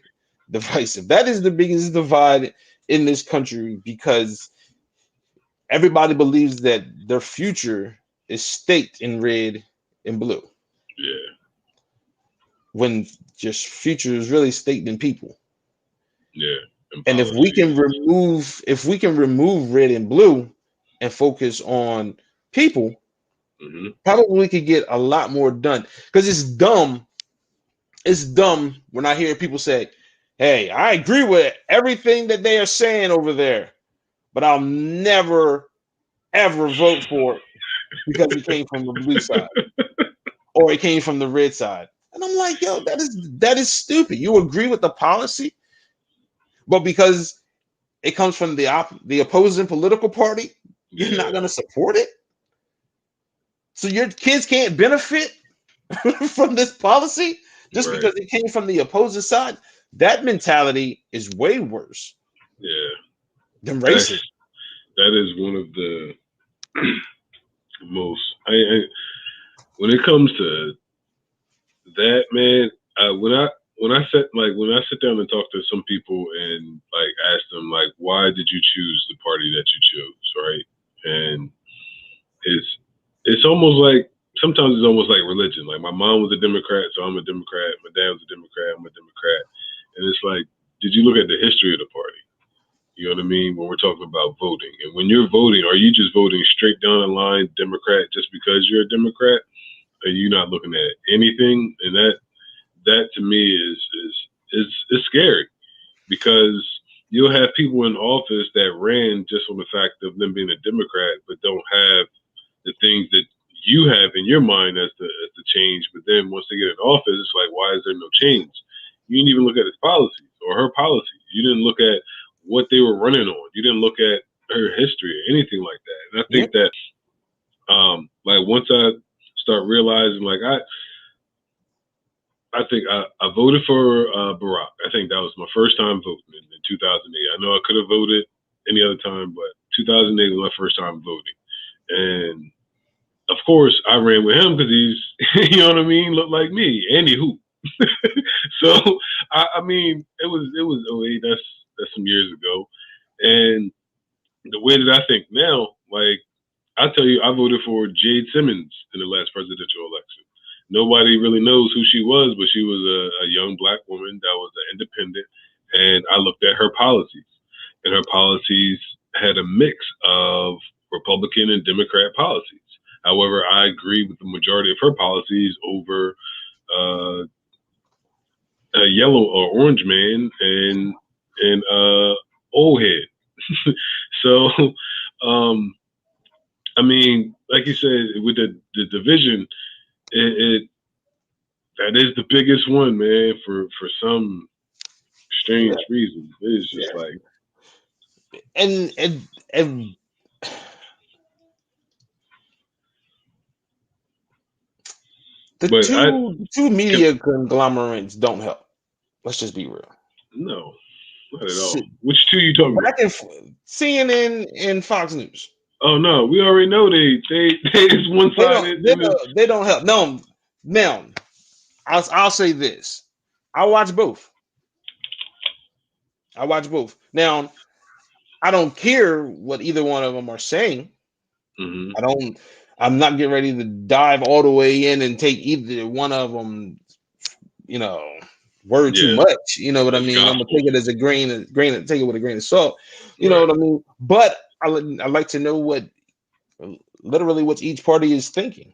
divisive. That is the biggest divide in this country, because everybody believes that their future is staked in red and blue. Yeah. When just future is really staked in people. Yeah. And if we can remove red and blue and focus on people, probably could get a lot more done. Because it's dumb. It's dumb when I hear people say, "Hey, I agree with everything that they are saying over there, but I'll never ever vote for it because it came from the blue side or it came from the red side." And I'm like, yo, that is stupid. You agree with the policy, but because it comes from the opposing political party, you're not going to support it. So your kids can't benefit from this policy just because it came from the opposing side. That mentality is way worse. Yeah. Than racism. That is one of the most. When it comes to that, man, when I sit down and talk to some people and like ask them like, why did you choose the party that you chose, right? And it's almost like, sometimes it's almost like religion. Like, my mom was a Democrat, so I'm a Democrat. My dad was a Democrat, I'm a Democrat. And it's like, did you look at the history of the party? You know what I mean? When we're talking about voting. And when you're voting, are you just voting straight down the line Democrat just because you're a Democrat? Are you not looking at anything? And that to me is scary, because you'll have people in office that ran just on the fact of them being a Democrat, but don't have the things that you have in your mind as the change. But then once they get in office, it's like, why is there no change? You didn't even look at his policies or her policies. You didn't look at what they were running on. You didn't look at her history or anything like that. And I think that, like, once I start realizing, like, I think I voted for Barack. I think that was my first time voting in 2008. I know I could have voted any other time, but 2008 was my first time voting. And of course, I ran with him because he's, you know what I mean, looked like me, and he hooped. So I mean, it was 08. That's some years ago. And the way that I think now, like, I tell you, I voted for Jade Simmons in the last presidential election. Nobody really knows who she was, but she was a young black woman that was an independent. And I looked at her policies, and her policies had a mix of Republican and Democrat policies. However, I agree with the majority of her policies over a yellow or orange man and old head. So, I mean, like you said, with the division, that is the biggest one, man. For some strange reason, it's just like, and the two media conglomerates don't help. Let's just be real. No, not at all. Which two you talking about? CNN and Fox News. Oh no, we already know they is one sided. They don't help. No, now I'll say this: I watch both. Now, I don't care what either one of them are saying. Mm-hmm. I'm not getting ready to dive all the way in and take either one of them, word too much. You know what I mean? I'm gonna take it as take it with a grain of salt. You know what I mean? But I like to know what each party is thinking.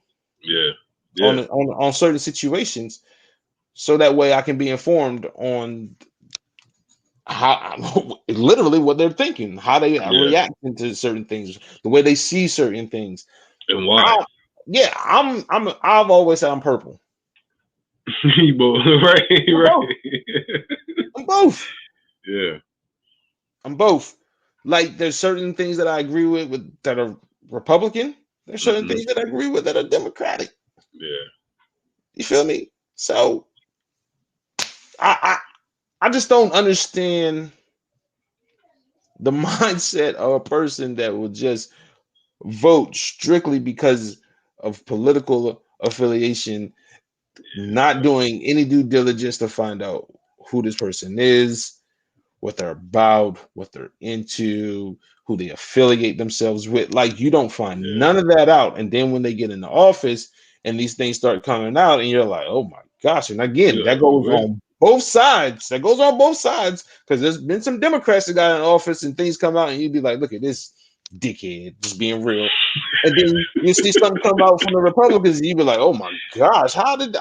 On certain situations, so that way I can be informed on how literally what they're thinking, how they react to certain things, the way they see certain things, and why. I've always said I'm purple. right. I'm both. Yeah. I'm both. Like, there's certain things that I agree with that are Republican. There's certain things that I agree with that are Democratic. Yeah. You feel me? So I just don't understand the mindset of a person that will just vote strictly because of political affiliation, not doing any due diligence to find out who this person is, what they're about, what they're into, who they affiliate themselves with. Like, you don't find none of that out. And then when they get in the office and these things start coming out, and you're like, oh my gosh. And again, that goes on both sides. Because there's been some Democrats that got in office and things come out, and you'd be like, look at this dickhead, just being real. And then you see something come out from the Republicans, and you be like, oh my gosh, how did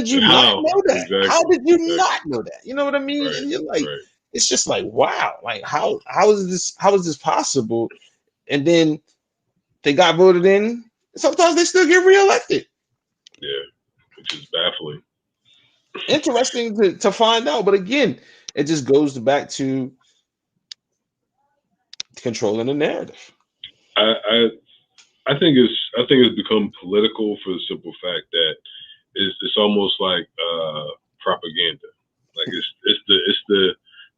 you not know that? Exactly. How did you not know that? You know what I mean? Right. And you're like, it's just like, wow, like how is this possible? And then they got voted in. Sometimes they still get reelected. Yeah, which is baffling. Interesting to find out, but again, it just goes back to controlling the narrative. I think it's become political for the simple fact that it's almost like propaganda. Like it's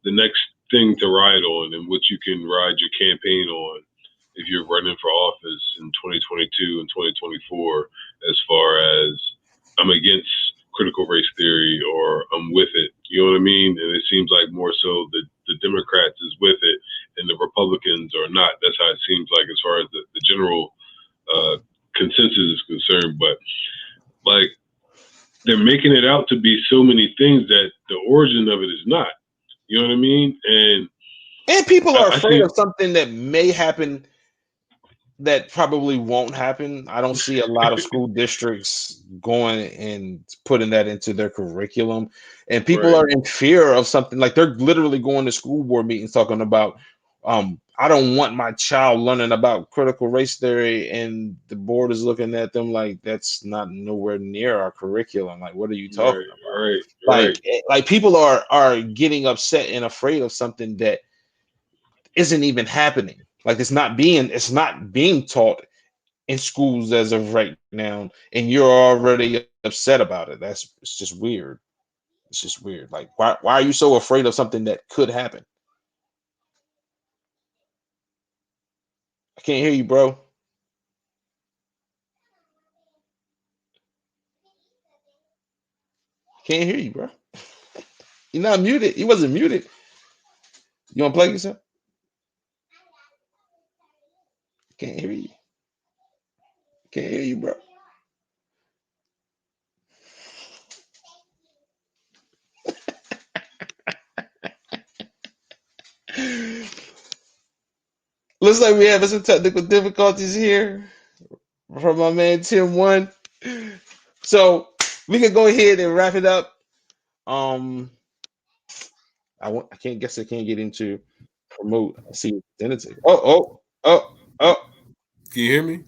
the next thing to ride on, and what you can ride your campaign on if you're running for office in 2022 and 2024. As far as I'm against critical race theory or I'm with it, you know what I mean? And it seems like more so the Democrats is with it and the Republicans are not. That's how it seems like as far as the general consensus is concerned. But like, they're making it out to be so many things that the origin of it is not. You know what I mean? And And people are I afraid think of something that may happen that probably won't happen. I don't see a lot of school districts going and putting that into their curriculum. And people right, are in fear of something like they're literally going to school board meetings talking about I don't want my child learning about critical race theory, and the board is looking at them like that's not nowhere near our curriculum. Like, what are you talking right, about? right, Like, right. like people are getting upset and afraid of something that isn't even happening. Like it's not being taught in schools as of right now, and you're already upset about it. It's just weird. It's just weird. Like why are you so afraid of something that could happen? I can't hear you, bro. Can't hear you, bro. You're not muted. You wasn't muted. You want to play yourself? Can't hear you. Can't hear you, bro. Looks like we having some technical difficulties here from my man Tim One. So we can go ahead and wrap it up. Um, I can't guess I can't get into promote. I see identity. Oh. Can you hear me?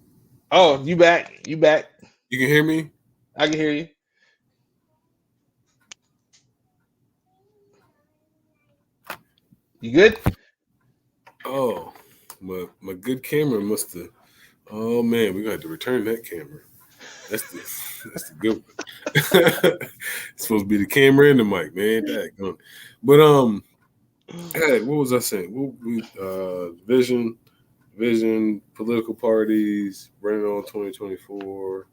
Oh, you back. You back. You can hear me? I can hear you. You good? Oh, my good camera must have. Oh man, we got to return that camera. That's the good one. It's supposed to be the camera and the mic, man. Daggone. But hey, what was I saying? Vision, political parties, running on 2024.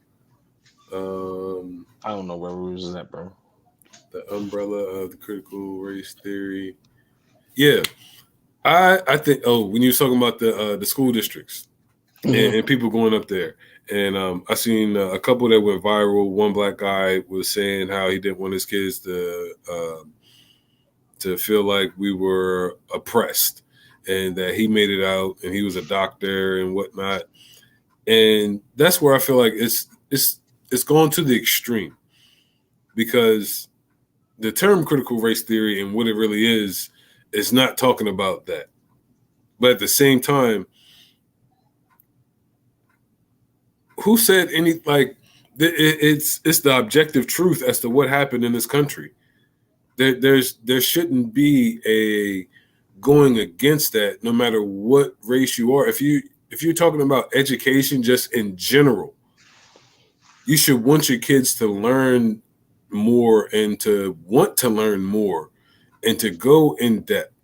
I don't know where we was at, bro. The umbrella of the critical race theory. Yeah, I think. Oh, when you were talking about the school districts and people going up there, and I seen a couple that went viral. One black guy was saying how he didn't want his kids to feel like we were oppressed, and that he made it out, and he was a doctor and whatnot. And that's where I feel like it's gone to the extreme, because the term critical race theory and what it really is not talking about that. But at the same time, who said any like it's the objective truth as to what happened in this country. There shouldn't be a going against that, no matter what race you are. If you're talking about education just in general, you should want your kids to learn more and to want to learn more and to go in depth.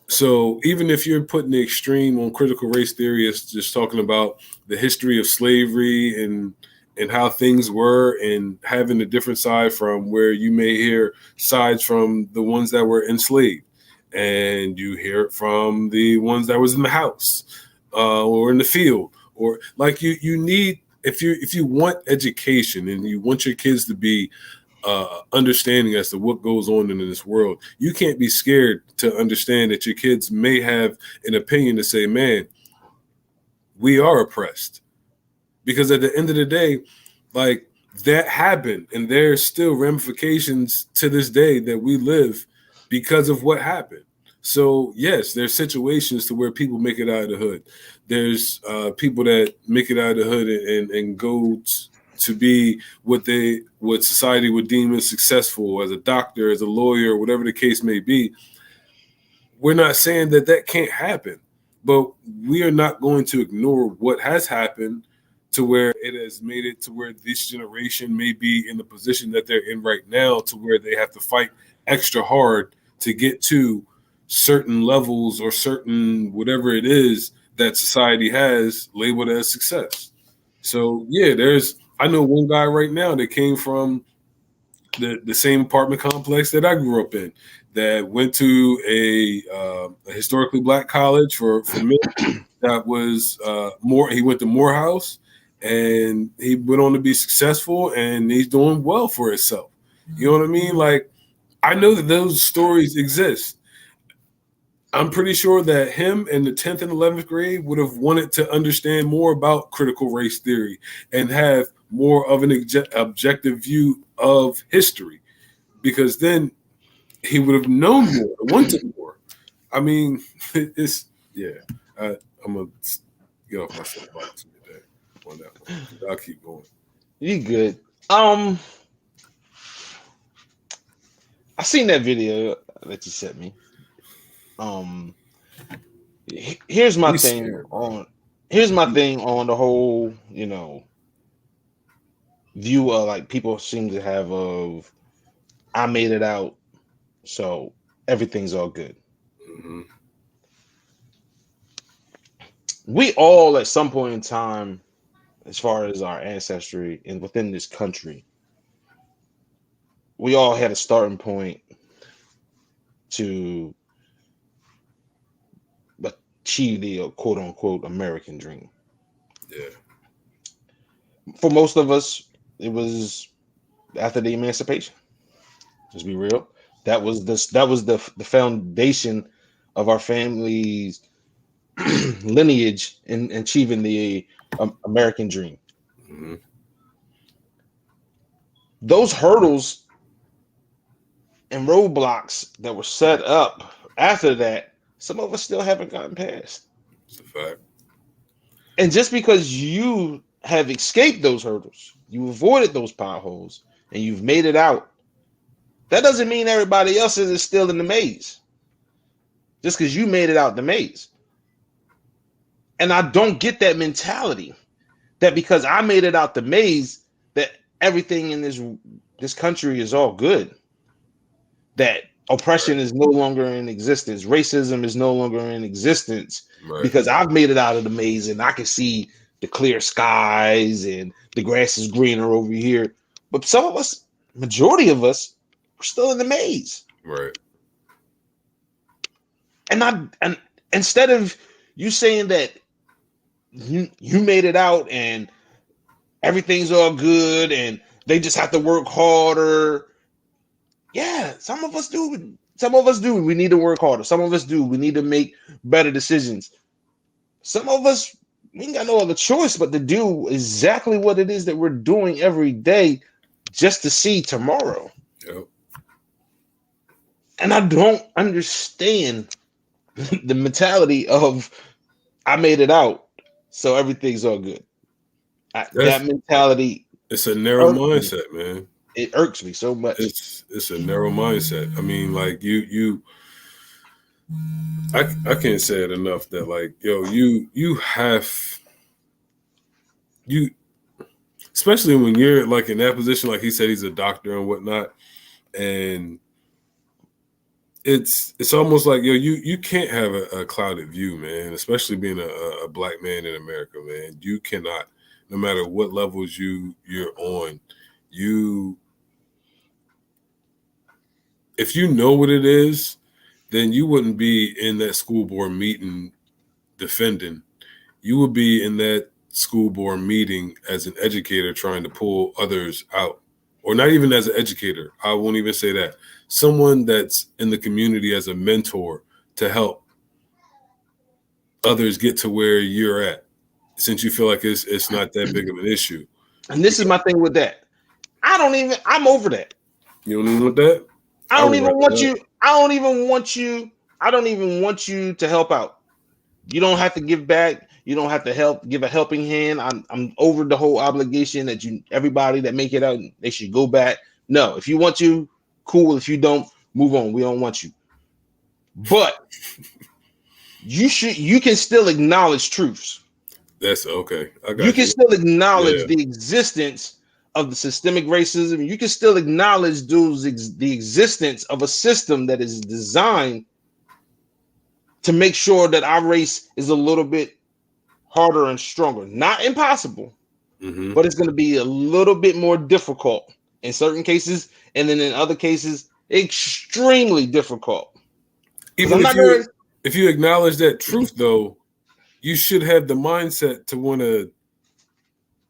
So even if you're putting the extreme on critical race theory, it's just talking about the history of slavery and how things were, and having a different side from where you may hear sides from the ones that were enslaved, and you hear it from the ones that was in the house or in the field, or like you need, if you want education and you want your kids to be understanding as to what goes on in this world, you can't be scared to understand that your kids may have an opinion to say, man, we are oppressed. Because at the end of the day, like, that happened, and there's still ramifications to this day that we live because of what happened. So yes, there's situations to where people make it out of the hood. There's people that make it out of the hood and go to be what society would deem as successful, as a doctor, as a lawyer, whatever the case may be. We're not saying that can't happen, but we are not going to ignore what has happened to where it has made it to where this generation may be in the position that they're in right now, to where they have to fight extra hard to get to certain levels or certain whatever it is that society has labeled as success. So yeah, I know one guy right now that came from the same apartment complex that I grew up in, that went to a historically black college for men. That was he went to Morehouse, and he went on to be successful, and he's doing well for himself. You know what I mean? Like, I know that those stories exist. I'm pretty sure that him in the 10th and 11th grade would have wanted to understand more about critical race theory and have more of an objective view of history, because then he would have known more, wanted more. I mean, it's, yeah, I'm going to get off my soapbox on that one. I'll keep going. You good. I seen that video that you sent me. Here's my thing on the whole, view of like people seem to have of I made it out, so everything's all good. Mm-hmm. We all at some point in time, as far as our ancestry and within this country, we all had a starting point to achieve the quote unquote American dream. Yeah. For most of us, it was after the emancipation. Let's be real. That was the foundation of our family's lineage in achieving the American dream. Mm-hmm. Those hurdles and roadblocks that were set up after that, some of us still haven't gotten past. It's a fact. And just because you have escaped those hurdles, you avoided those potholes, and you've made it out, that doesn't mean everybody else is still in the maze. Just because you made it out the maze. And I don't get that mentality that because I made it out the maze, that everything in this country is all good. That oppression is no longer in existence. Racism is no longer in existence because I've made it out of the maze and I can see the clear skies and the grass is greener over here. But some of us, majority of us, are still in the maze. Right. And instead of you saying that you made it out and everything's all good and they just have to work harder. Yeah, some of us do. Some of us do. We need to work harder. Some of us do. We need to make better decisions. Some of us, we ain't got no other choice but to do exactly what it is that we're doing every day just to see tomorrow. Yep. And I don't understand the mentality of I made it out, so everything's all good. That mentality. It's a narrow mindset, man. It irks me so much. It's a narrow mindset. I mean, like I can't say it enough that like, you have, especially when you're like in that position, like he said, he's a doctor and whatnot. And it's almost like, you can't have a clouded view, man, especially being a black man in America, man. You cannot, no matter what levels you're on, if you know what it is, then you wouldn't be in that school board meeting defending. You would be in that school board meeting as an educator trying to pull others out. Or not even as an educator. I won't even say that. Someone that's in the community as a mentor to help others get to where you're at, since you feel like it's not that big of an issue. And this is my thing with that. I'm over that. You don't even want that? I don't even want you to help out. You don't have to give back. You don't have to give a helping hand. I'm over the whole obligation that everybody that make it out, they should go back. No, if you want to, cool. If you don't, move on. We don't want you. But you can still acknowledge truths. That's okay. You can still acknowledge the existence of the systemic racism. You can still acknowledge the existence of a system that is designed to make sure that our race is a little bit harder and stronger. Not impossible, but it's going to be a little bit more difficult in certain cases, and then in other cases, extremely difficult. Even if you acknowledge that truth, though, you should have the mindset to want to.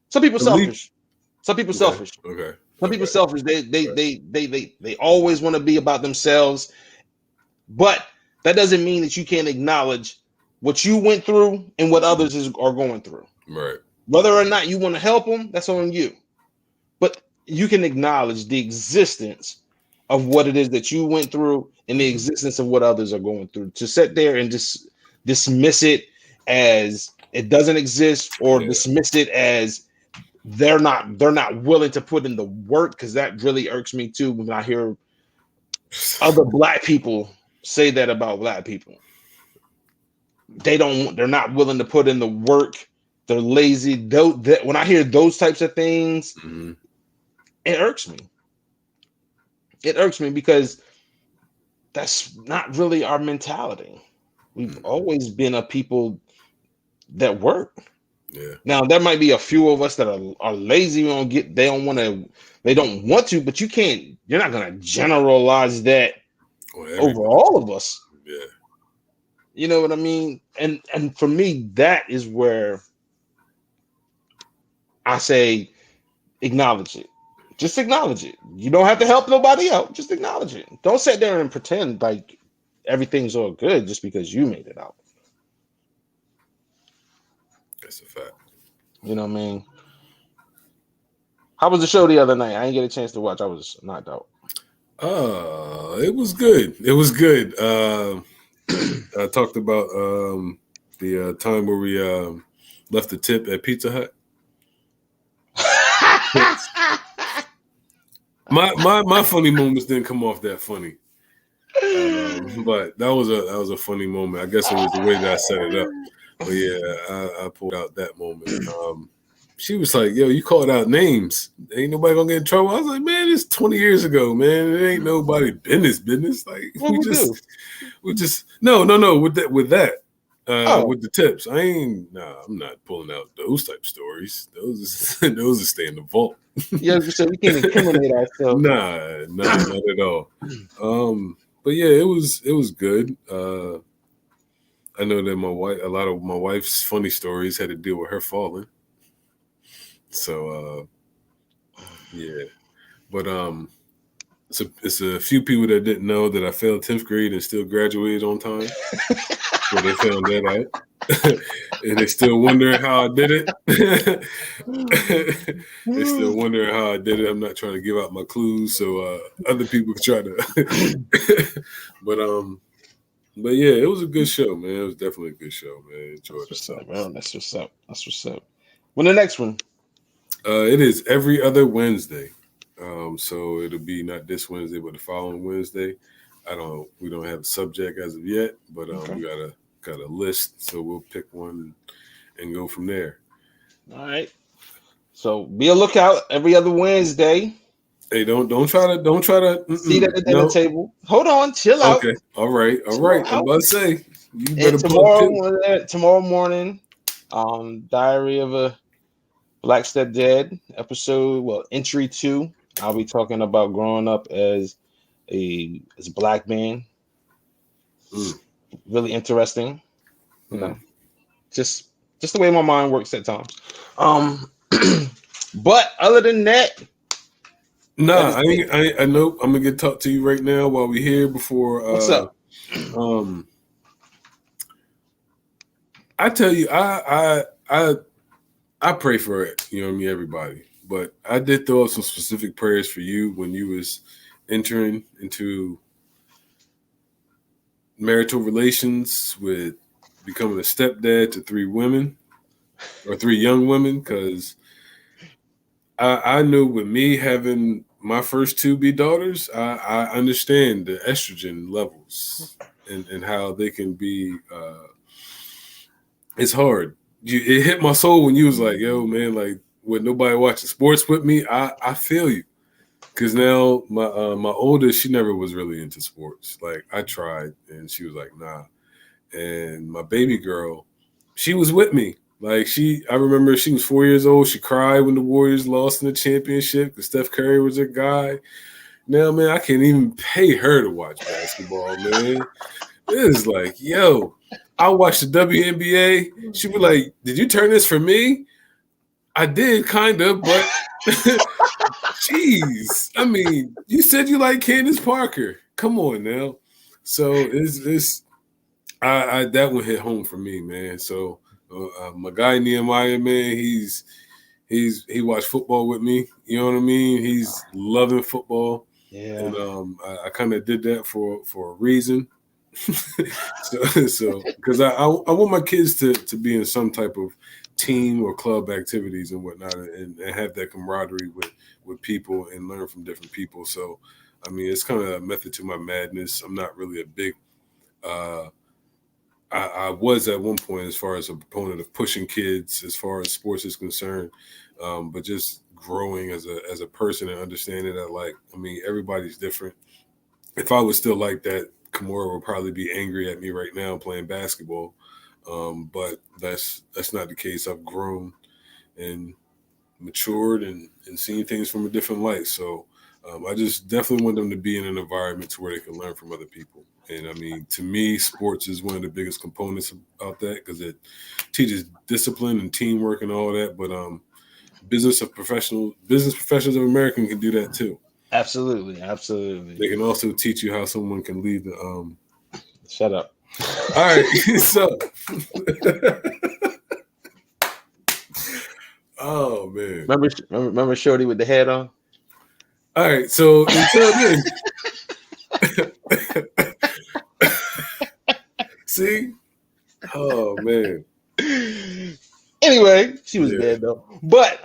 Some people selfish. Some people selfish. Okay. Some people selfish. They always want to be about themselves. But that doesn't mean that you can't acknowledge what you went through and what others are going through. Right. Whether or not you want to help them, that's on you. But you can acknowledge the existence of what it is that you went through and the existence of what others are going through. To sit there and just dismiss it as it doesn't exist, or dismiss it as they're not willing to put in the work, because that really irks me too when I hear other Black people say that about Black people. They're not willing to put in the work. They're lazy. When I hear those types of things, it irks me. It irks me because that's not really our mentality. We've always been a people that work. Yeah. Now there might be a few of us that are lazy. They don't want to, but you're not gonna generalize that over all of us. Yeah. You know what I mean? And for me, that is where I say acknowledge it. Just acknowledge it. You don't have to help nobody out. Just acknowledge it. Don't sit there and pretend like everything's all good just because you made it out. That's a fact. You know what I mean? How was the show the other night? I didn't get a chance to watch. I was knocked out. It was good. It was good. I talked about the time where we left the tip at Pizza Hut. My funny moments didn't come off that funny, but that was a funny moment. I guess it was the way that I set it up. But yeah, I pulled out that moment. She was like, "Yo, you called out names. Ain't nobody gonna get in trouble." I was like, "Man, it's 20 years ago, man. It ain't nobody business. Like we just no. With that, with the tips, I'm not pulling out those type stories. Those are stay in the vault. Yeah, so we can't incriminate ourselves. Nah, not at all. But yeah, it was good. I know that a lot of my wife's funny stories had to deal with her falling. So yeah, but it's a few people that didn't know that I failed 10th grade and still graduated on time. So they found that out. And they still wondering how I did it. They still wondering how I did it. I'm not trying to give out my clues so other people can try to. But yeah, it was a good show, man. It was definitely a good show, man. Enjoyed it. That's what's up. When the next one? It is every other Wednesday. So it'll be not this Wednesday, but the following Wednesday. We don't have a subject as of yet, but we got a list, so we'll pick one and go from there. All right. So be a lookout every other Wednesday. Hey, don't try to see that at the dinner table. Hold on, chill out. Okay. All right. I'm about to say you better tomorrow morning, Diary of a Black Stepdad episode, entry 2. I'll be talking about growing up as a Black man. Really interesting. You know, just the way my mind works at times. But other than that, nah, I know I'm gonna talk to you right now while we're here before. What's up? I tell you, I pray for it. You know what I mean, everybody. But I did throw up some specific prayers for you when you was entering into marital relations with becoming a stepdad to 3 women or 3 young women, because I knew with me having my first 2 be daughters, I understand the estrogen levels and how they can be. It's hard. It hit my soul when you was like, "Yo, man, like with nobody watching sports with me." I feel you, because now my oldest, she never was really into sports. Like I tried, and she was like, "Nah." And my baby girl, she was with me. Like I remember she was 4 years old. She cried when the Warriors lost in the championship because Steph Curry was her guy. Now, man, I can't even pay her to watch basketball, man. It is like, yo, I watched the WNBA. She was like, "Did you turn this for me?" I did, kind of, but jeez. I mean, you said you like Candace Parker. Come on now. So it's I that one hit home for me, man. So my guy Nehemiah, man, he watched football with me. You know what I mean? He's loving football. Yeah. And I kind of did that for a reason. so because I want my kids to be in some type of team or club activities and whatnot, and have that camaraderie with people and learn from different people. So I mean, it's kind of a method to my madness. I'm not really a big I was at one point as far as a proponent of pushing kids as far as sports is concerned, but just growing as a person and understanding that, like, I mean, everybody's different. If I was still like that, Kimura would probably be angry at me right now playing basketball, but that's not the case. I've grown and matured and seen things from a different light. So I just definitely want them to be in an environment to where they can learn from other people. And I mean, to me, sports is one of the biggest components about that because it teaches discipline and teamwork and all that. But business professionals of America can do that too. Absolutely. They can also teach you how someone can lead the. Shut up. All right, so. Oh man! Remember Shorty with the head on? All right, so until then. See? Oh man. Anyway, she was dead though. But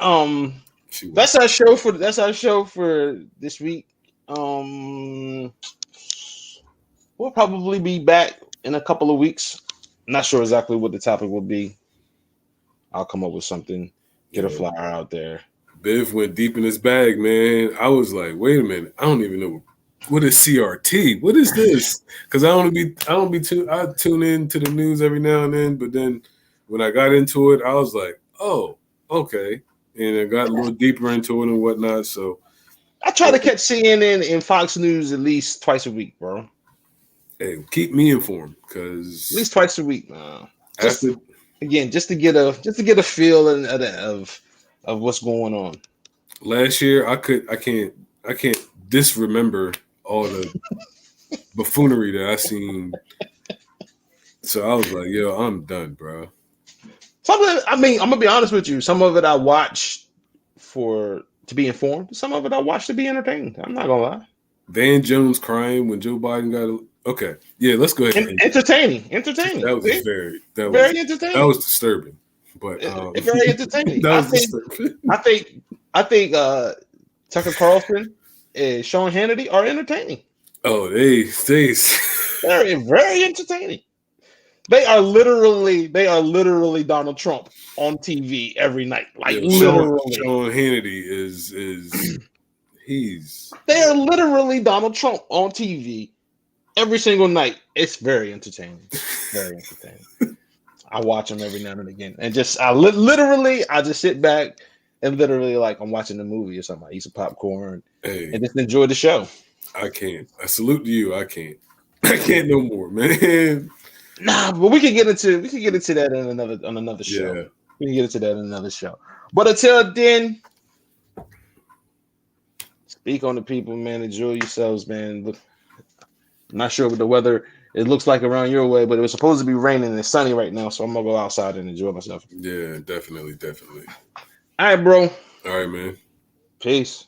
that's our show for this week. We'll probably be back in a couple of weeks. Not sure exactly what the topic will be. I'll come up with something, get a flyer out there. Biv went deep in his bag, man. I was like, wait a minute, I don't even know. What is CRT? What is this? Because I tune in to the news every now and then, but then when I got into it, I was like, oh, okay. And I got a little deeper into it and whatnot. So I try to catch CNN and Fox News at least twice a week, bro. Hey, keep me informed because at least twice a week, man. Just to get a feel of what's going on. Last year, I can't disremember all the buffoonery that I seen. So I was like, yo, I'm done, bro. Some of it, I mean, I'm gonna be honest with you. Some of it I watched to be informed. Some of it I watched to be entertained. I'm not gonna lie. Van Jones crying when Joe Biden got okay. Yeah, let's go ahead. Entertaining. That was very entertaining. That was disturbing. But very entertaining. Disturbing. I think Tucker Carlson and Sean Hannity are entertaining. Oh, they very, very entertaining. They are literally Donald Trump on TV every night. Like literally. Sean Hannity is they are literally Donald Trump on TV every single night. It's very entertaining. Very entertaining. I watch them every now and again. And just I just sit back and literally like I'm watching a movie or something. I eat some popcorn and just enjoy the show. I can't. I salute to you. I can't no more, man. Nah, but we can get into that on another show. Yeah. We can get into that in another show. But until then, speak on the people, man. Enjoy yourselves, man. Look, I'm not sure what the weather it looks like around your way, but it was supposed to be raining and sunny right now, so I'm gonna go outside and enjoy myself. Yeah, definitely. All right, bro. All right, man. Peace.